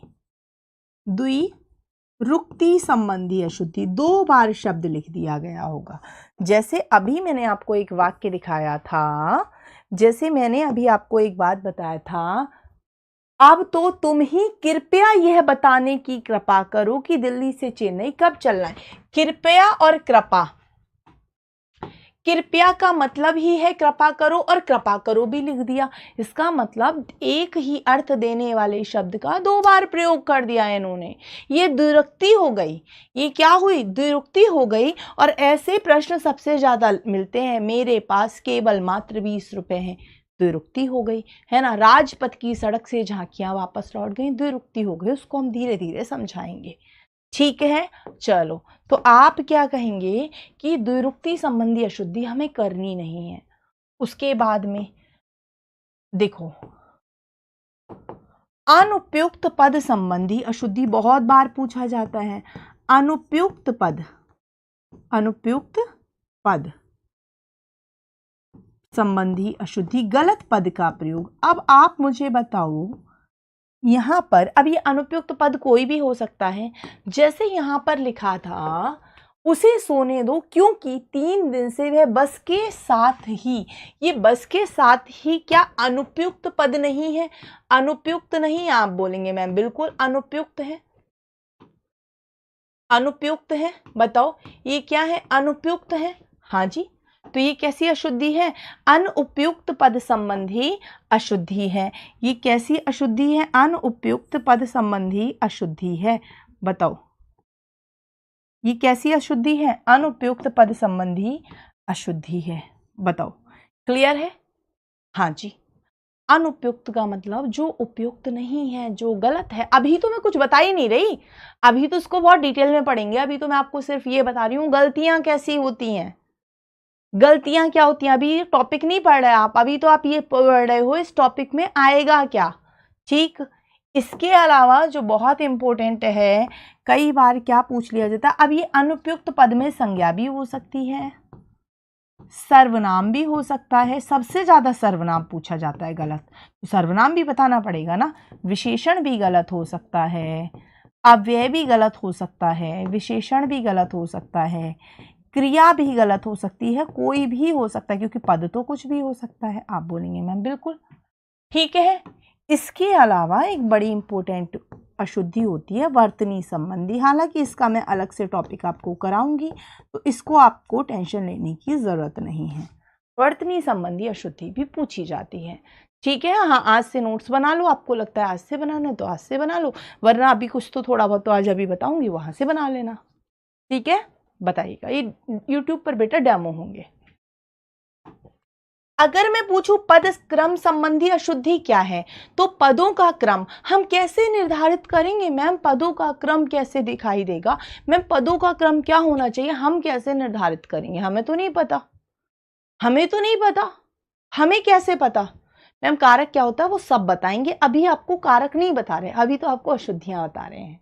द्विरुक्ति संबंधी अशुद्धि। 2 बार शब्द लिख दिया गया होगा। जैसे अभी मैंने आपको एक वाक्य दिखाया था, जैसे मैंने अभी आपको एक बात बताया था, अब तो तुम ही कृपया यह बताने की कृपा करो कि दिल्ली से चेन्नई कब चलना है। कृपया और कृपा, कृपया का मतलब ही है कृपा करो, और कृपा करो भी लिख दिया। इसका मतलब एक ही अर्थ देने वाले शब्द का 2 बार प्रयोग कर दिया है इन्होंने। ये द्विरुक्ति हो गई। ये क्या हुई? द्विरुक्ति हो गई। और ऐसे प्रश्न सबसे ज्यादा मिलते हैं। मेरे पास केवल मात्र 20 रुपए हैं, द्विरुक्ति हो गई, है ना? राजपथ की सड़क से झांकियां वापस लौट गई, द्विरुक्ति हो गई। उसको हम धीरे धीरे समझाएंगे, ठीक है? चलो, तो आप क्या कहेंगे कि द्विरुक्ति संबंधी अशुद्धि हमें करनी नहीं है। उसके बाद में देखो, अनुपयुक्त पद संबंधी अशुद्धि बहुत बार पूछा जाता है। अनुपयुक्त पद, अनुपयुक्त पद संबंधी अशुद्धि, गलत पद का प्रयोग। अब आप मुझे बताओ, यहां पर अब ये अनुपयुक्त पद कोई भी हो सकता है। जैसे यहां पर लिखा था, उसे सोने दो क्योंकि 3 दिन से वह बस के साथ ही। ये बस के साथ ही क्या अनुपयुक्त पद नहीं है? अनुपयुक्त नहीं आप बोलेंगे मैम, बिल्कुल अनुपयुक्त है, अनुपयुक्त है। बताओ ये क्या है? अनुपयुक्त है। हाँ जी, तो ये कैसी अशुद्धि है? अनुपयुक्त पद संबंधी अशुद्धि है। ये कैसी अशुद्धि है? अनुपयुक्त पद संबंधी अशुद्धि है। बताओ ये कैसी अशुद्धि है? अनुपयुक्त पद संबंधी अशुद्धि है। बताओ, क्लियर है? हाँ जी, अनुपयुक्त का मतलब जो उपयुक्त नहीं है, जो गलत है। अभी तो मैं कुछ बता ही नहीं रही, अभी तो इसको बहुत डिटेल में पढ़ेंगे। अभी तो मैं आपको सिर्फ ये बता रही हूँ गलतियां कैसी होती हैं, गलतियां क्या होती हैं। अभी टॉपिक नहीं पढ़ रहे आप, अभी तो आप ये पढ़ रहे हो इस टॉपिक में आएगा क्या, ठीक? इसके अलावा जो बहुत इंपॉर्टेंट है, कई बार क्या पूछ लिया जाता है, अब ये अनुपयुक्त पद में संज्ञा भी हो सकती है, सर्वनाम भी हो सकता है। सबसे ज्यादा सर्वनाम पूछा जाता है गलत, तो सर्वनाम भी बताना पड़ेगा ना। विशेषण भी गलत हो सकता है, अव्यय भी गलत हो सकता है, विशेषण भी गलत हो सकता है, क्रिया भी गलत हो सकती है, कोई भी हो सकता है, क्योंकि पद तो कुछ भी हो सकता है। आप बोलेंगे मैम बिल्कुल ठीक है। इसके अलावा एक बड़ी इंपॉर्टेंट अशुद्धि होती है वर्तनी संबंधी। हालांकि इसका मैं अलग से टॉपिक आपको कराऊंगी, तो इसको आपको टेंशन लेने की जरूरत नहीं है। वर्तनी संबंधी अशुद्धि भी पूछी जाती है, ठीक है? हाँ, आज से नोट्स बना लो। आपको लगता है आज से बनाना है तो आज से बना लो, वरना अभी कुछ तो थोड़ा बहुत तो आज अभी बताऊंगी, वहां से बना लेना, ठीक है? बताइएगा, ये YouTube पर बेटा डेमो होंगे। अगर मैं पूछूं पद क्रम संबंधी अशुद्धि क्या है, तो पदों का क्रम हम कैसे निर्धारित करेंगे? मैम पदों का क्रम कैसे दिखाई देगा? मैम पदों का क्रम क्या होना चाहिए, हम कैसे निर्धारित करेंगे? हमें तो नहीं पता, हमें तो नहीं पता, हमें कैसे पता? मैम कारक क्या होता है वो सब बताएंगे, अभी आपको कारक नहीं बता रहे, अभी तो आपको अशुद्धियां बता रहे हैं,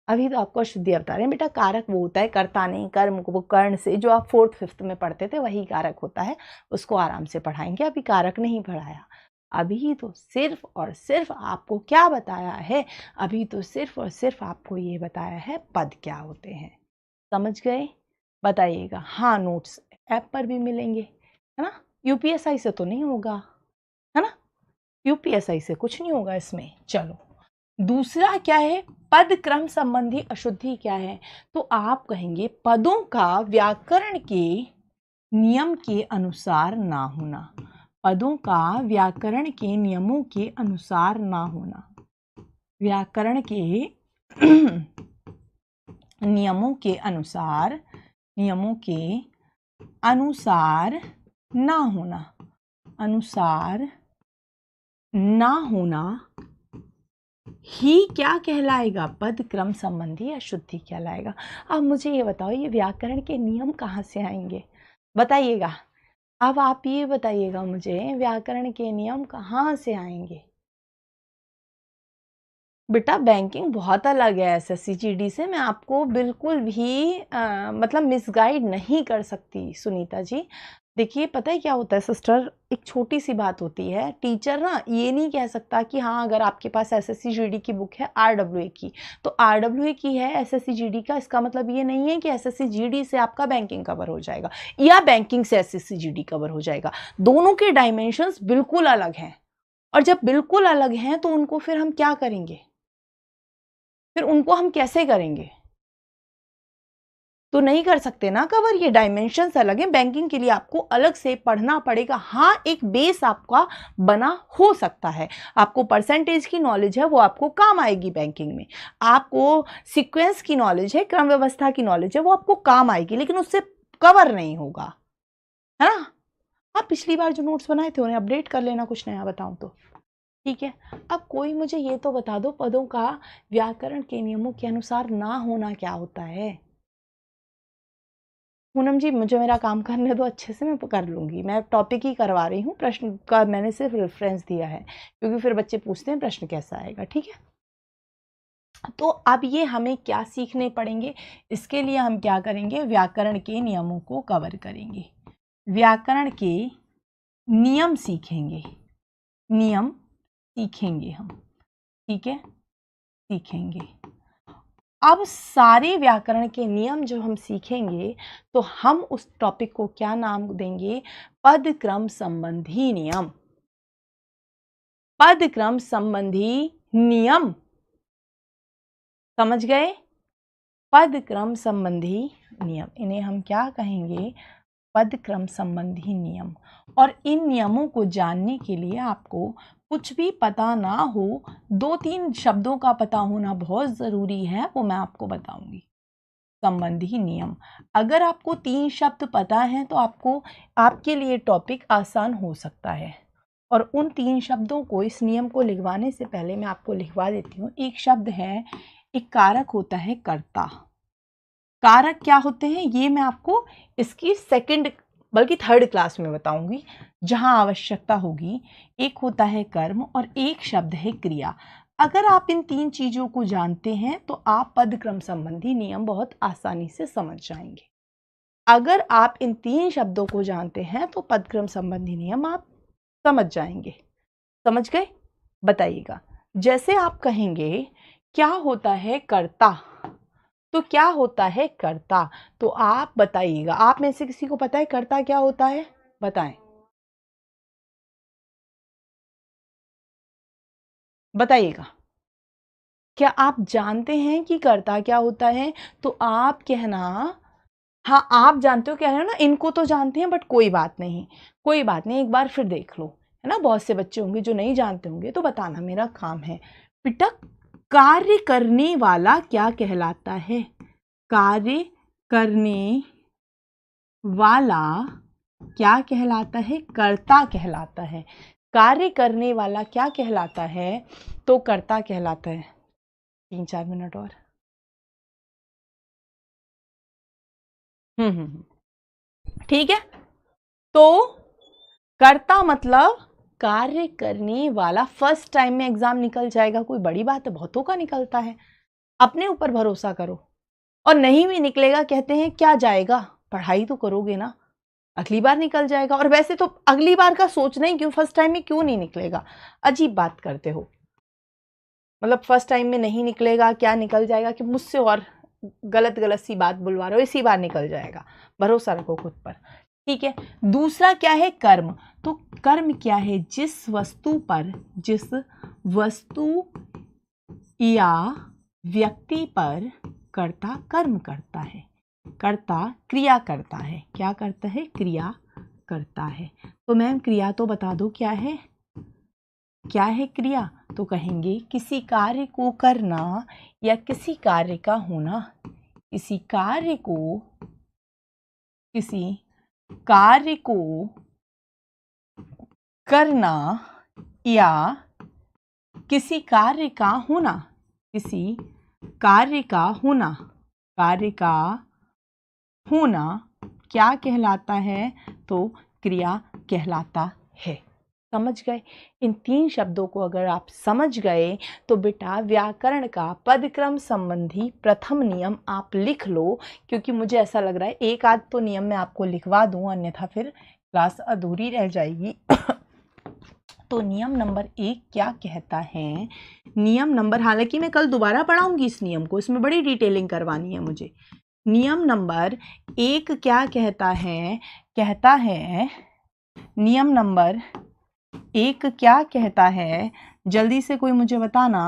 अभी तो आपको अशुद्धियां बता रहे हैं। बेटा कारक वो होता है कर्ता नहीं, कर्म को कर्ण से, जो आप 4th 5th में पढ़ते थे वही कारक होता है, उसको आराम से पढ़ाएंगे, अभी कारक नहीं पढ़ाया। अभी तो सिर्फ और सिर्फ आपको क्या बताया है, अभी तो सिर्फ और सिर्फ आपको ये बताया है पद क्या होते हैं। समझ गए? बताइएगा। हाँ नोट्स ऐप पर भी मिलेंगे, है ना। यूपीएसआई से तो नहीं होगा, है ना, यूपीएसआई से कुछ नहीं होगा इसमें। चलो दूसरा क्या है, पद क्रम संबंधी अशुद्धि क्या है? तो आप कहेंगे पदों का व्याकरण के नियम के अनुसार ना होना, पदों का व्याकरण के नियमों के अनुसार ना होना, व्याकरण के नियमों के अनुसार, नियमों के अनुसार ना होना, अनुसार ना होना ही क्या कहलाएगा? पद क्रम संबंधी अशुद्धि कहलाएगा। अब मुझे ये बताओ, ये व्याकरण के नियम कहाँ से आएंगे? बताइएगा। अब आप ये बताइएगा मुझे, व्याकरण के नियम कहाँ से आएंगे? बेटा बैंकिंग बहुत अलग है एसएससी जीडी से, मैं आपको बिल्कुल भी मतलब मिसगाइड नहीं कर सकती सुनीता जी। देखिए पता है क्या होता है सिस्टर, एक छोटी सी बात होती है, टीचर ना ये नहीं कह सकता कि हाँ अगर आपके पास एसएससी जीडी की बुक है आरडब्ल्यूए की, तो आरडब्ल्यूए की है एसएससी जीडी का, इसका मतलब ये नहीं है कि एसएससी जीडी से आपका बैंकिंग कवर हो जाएगा या बैंकिंग से एसएससी जीडी कवर हो जाएगा। दोनों के डायमेंशंस बिल्कुल अलग हैं, और जब बिल्कुल अलग हैं तो उनको फिर हम क्या करेंगे, फिर उनको हम कैसे करेंगे? तो नहीं कर सकते ना कवर, ये डायमेंशंस अलग हैं। बैंकिंग के लिए आपको अलग से पढ़ना पड़ेगा। हाँ एक बेस आपका बना हो सकता है, आपको परसेंटेज की नॉलेज है वो आपको काम आएगी बैंकिंग में, आपको सीक्वेंस की नॉलेज है, क्रम व्यवस्था की नॉलेज है, वो आपको काम आएगी, लेकिन उससे कवर नहीं होगा, है ना। आप पिछली बार जो नोट्स बनाए थे उन्हें अपडेट कर लेना, कुछ नया बताऊं तो। ठीक है, अब कोई मुझे ये तो बता दो, पदों का व्याकरण के नियमों के अनुसार ना होना क्या होता है? पूनम जी मुझे मेरा काम करने दो अच्छे से, मैं कर लूँगी, मैं टॉपिक ही करवा रही हूँ, प्रश्न का मैंने सिर्फ रेफरेंस दिया है, क्योंकि फिर बच्चे पूछते हैं प्रश्न कैसा आएगा। ठीक है, तो अब ये हमें क्या सीखने पड़ेंगे, इसके लिए हम क्या करेंगे, व्याकरण के नियमों को कवर करेंगे, व्याकरण के नियम सीखेंगे, नियम सीखेंगे हम। ठीक है, सीखेंगे। अब सारे व्याकरण के नियम जो हम सीखेंगे तो हम उस टॉपिक को क्या नाम देंगे, पद क्रम संबंधी नियम, पद क्रम संबंधी नियम। समझ गए? पद क्रम संबंधी नियम, इन्हें हम क्या कहेंगे, पद क्रम संबंधी नियम। और इन नियमों को जानने के लिए आपको कुछ भी पता ना हो, 2-3 शब्दों का पता होना बहुत ज़रूरी है, वो मैं आपको बताऊंगी। संबंधी नियम, अगर आपको 3 शब्द पता हैं तो आपको, आपके लिए टॉपिक आसान हो सकता है। और उन 3 शब्दों को, इस नियम को लिखवाने से पहले मैं आपको लिखवा देती हूँ। एक शब्द है, एक कारक होता है कर्ता। कारक क्या होते हैं ये मैं आपको इसकी सेकंड बल्कि थर्ड क्लास में बताऊंगी, जहां आवश्यकता होगी। एक होता है कर्म और एक शब्द है क्रिया। अगर आप इन 3 चीजों को जानते हैं तो आप पद क्रम संबंधी नियम बहुत आसानी से समझ जाएंगे। अगर आप इन 3 शब्दों को जानते हैं तो पद क्रम संबंधी नियम आप समझ जाएंगे। समझ गए? बताइएगा। जैसे आप कहेंगे क्या होता है कर्ता, तो क्या होता है कर्ता, तो आप बताइएगा। आप में से किसी को पता है कर्ता क्या होता है? बताएं, बताइएगा। क्या आप जानते हैं कि कर्ता क्या होता है? तो आप कहना, हाँ आप जानते हो, क्या है ना, इनको तो जानते हैं बट कोई बात नहीं, कोई बात नहीं, एक बार फिर देख लो, है ना। बहुत से बच्चे होंगे जो नहीं जानते होंगे, तो बताना मेरा काम है। बेटा कार्य करने वाला क्या कहलाता है? कार्य करने वाला क्या कहलाता है? कर्ता कहलाता है। कार्य करने वाला क्या कहलाता है? तो कर्ता कहलाता है। 3-4 मिनट और। ठीक है, तो कर्ता मतलब कार्य करने वाला। फर्स्ट टाइम में एग्जाम निकल जाएगा, कोई बड़ी बात है, बहुतों का निकलता है। अपने ऊपर भरोसा करो। और नहीं भी निकलेगा कहते हैं क्या जाएगा, पढ़ाई तो करोगे ना, अगली बार निकल जाएगा। और वैसे तो अगली बार का सोचना ही क्यों, फर्स्ट टाइम में क्यों नहीं निकलेगा, अजीब बात करते हो। मतलब फर्स्ट टाइम में नहीं निकलेगा, क्या निकल जाएगा, कि मुझसे और गलत गलत सी बात बुलवा रहे हो, इसी बार निकल जाएगा। भरोसा रखो खुद पर, ठीक है। दूसरा क्या है, कर्म। तो कर्म क्या है, जिस वस्तु पर, जिस वस्तु या व्यक्ति पर कर्ता कर्म करता है, कर्ता क्रिया करता है। क्या करता है, क्रिया करता है। तो मैम क्रिया तो बता दो क्या है, क्या है क्रिया। तो कहेंगे किसी कार्य को करना या किसी कार्य का होना। किसी कार्य को, किसी कार्य को करना या किसी कार्य का होना, किसी कार्य का होना, कार्य का होना क्या कहलाता है, तो क्रिया कहलाता है। समझ गए। इन 3 शब्दों को अगर आप समझ गए तो बेटा व्याकरण का पदक्रम संबंधी प्रथम नियम आप लिख लो, क्योंकि मुझे ऐसा लग रहा है एक आध तो नियम मैं आपको लिखवा दूं, अन्यथा फिर क्लास अधूरी रह जाएगी। तो नियम नंबर 1 क्या कहता है, नियम नंबर, हालांकि मैं कल दोबारा पढ़ाऊंगी इस नियम को, इसमें बड़ी डिटेलिंग करवानी है मुझे। नियम नंबर 1 क्या कहता है, कहता है नियम नंबर 1 क्या कहता है, जल्दी से कोई मुझे बताना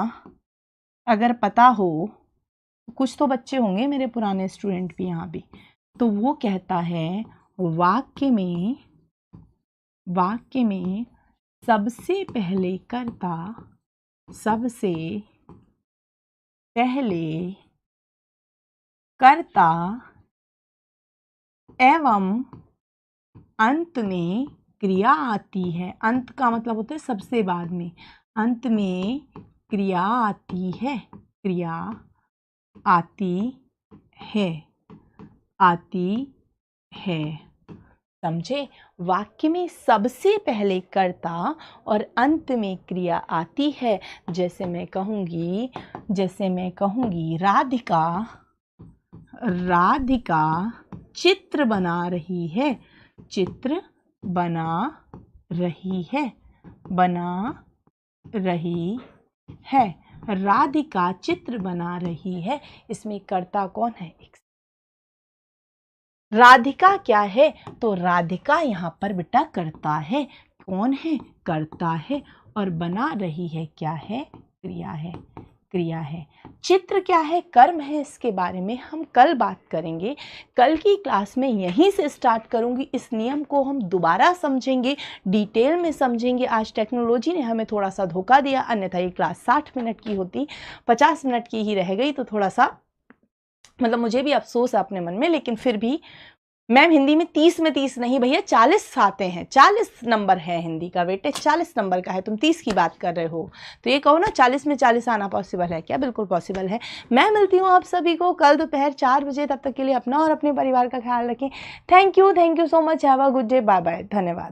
अगर पता हो। कुछ तो बच्चे होंगे मेरे पुराने स्टूडेंट भी यहाँ भी। तो वो कहता है वाक्य में सबसे पहले कर्ता, सबसे पहले कर्ता एवं अंत में क्रिया आती है। अंत का मतलब होता है सबसे बाद में, अंत में क्रिया आती है, क्रिया आती है, आती है। समझे। वाक्य में सबसे पहले कर्ता और अंत में क्रिया आती है। जैसे मैं कहूंगी राधिका, राधिका चित्र बना रही है, चित्र बना रही है, बना रही है। राधिका चित्र बना रही है, इसमें कर्ता कौन है, राधिका क्या है, तो राधिका यहाँ पर बेटा कर्ता है। कौन है, कर्ता है। और बना रही है क्या है, क्रिया है, क्रिया है। चित्र क्या है, कर्म है। इसके बारे में हम कल बात करेंगे, कल की क्लास में यहीं से स्टार्ट करूंगी। इस नियम को हम दोबारा समझेंगे, डिटेल में समझेंगे। आज टेक्नोलॉजी ने हमें थोड़ा सा धोखा दिया, अन्यथा ये क्लास 60 मिनट की होती, 50 मिनट की ही रह गई। तो थोड़ा सा मतलब मुझे भी अफसोस है अपने मन में, लेकिन फिर भी मैम हिंदी में 30 में 30 नहीं भैया, 40 आते हैं, 40 नंबर है हिंदी का बेटे, 40 नंबर का है, तुम 30 की बात कर रहे हो। तो ये कहो ना 40 में 40 आना पॉसिबल है क्या, बिल्कुल पॉसिबल है। मैं मिलती हूँ आप सभी को कल दोपहर 4 बजे। तब तक के लिए अपना और अपने परिवार का ख्याल रखें। Thank you so much, have a good day, bye bye, धन्यवाद।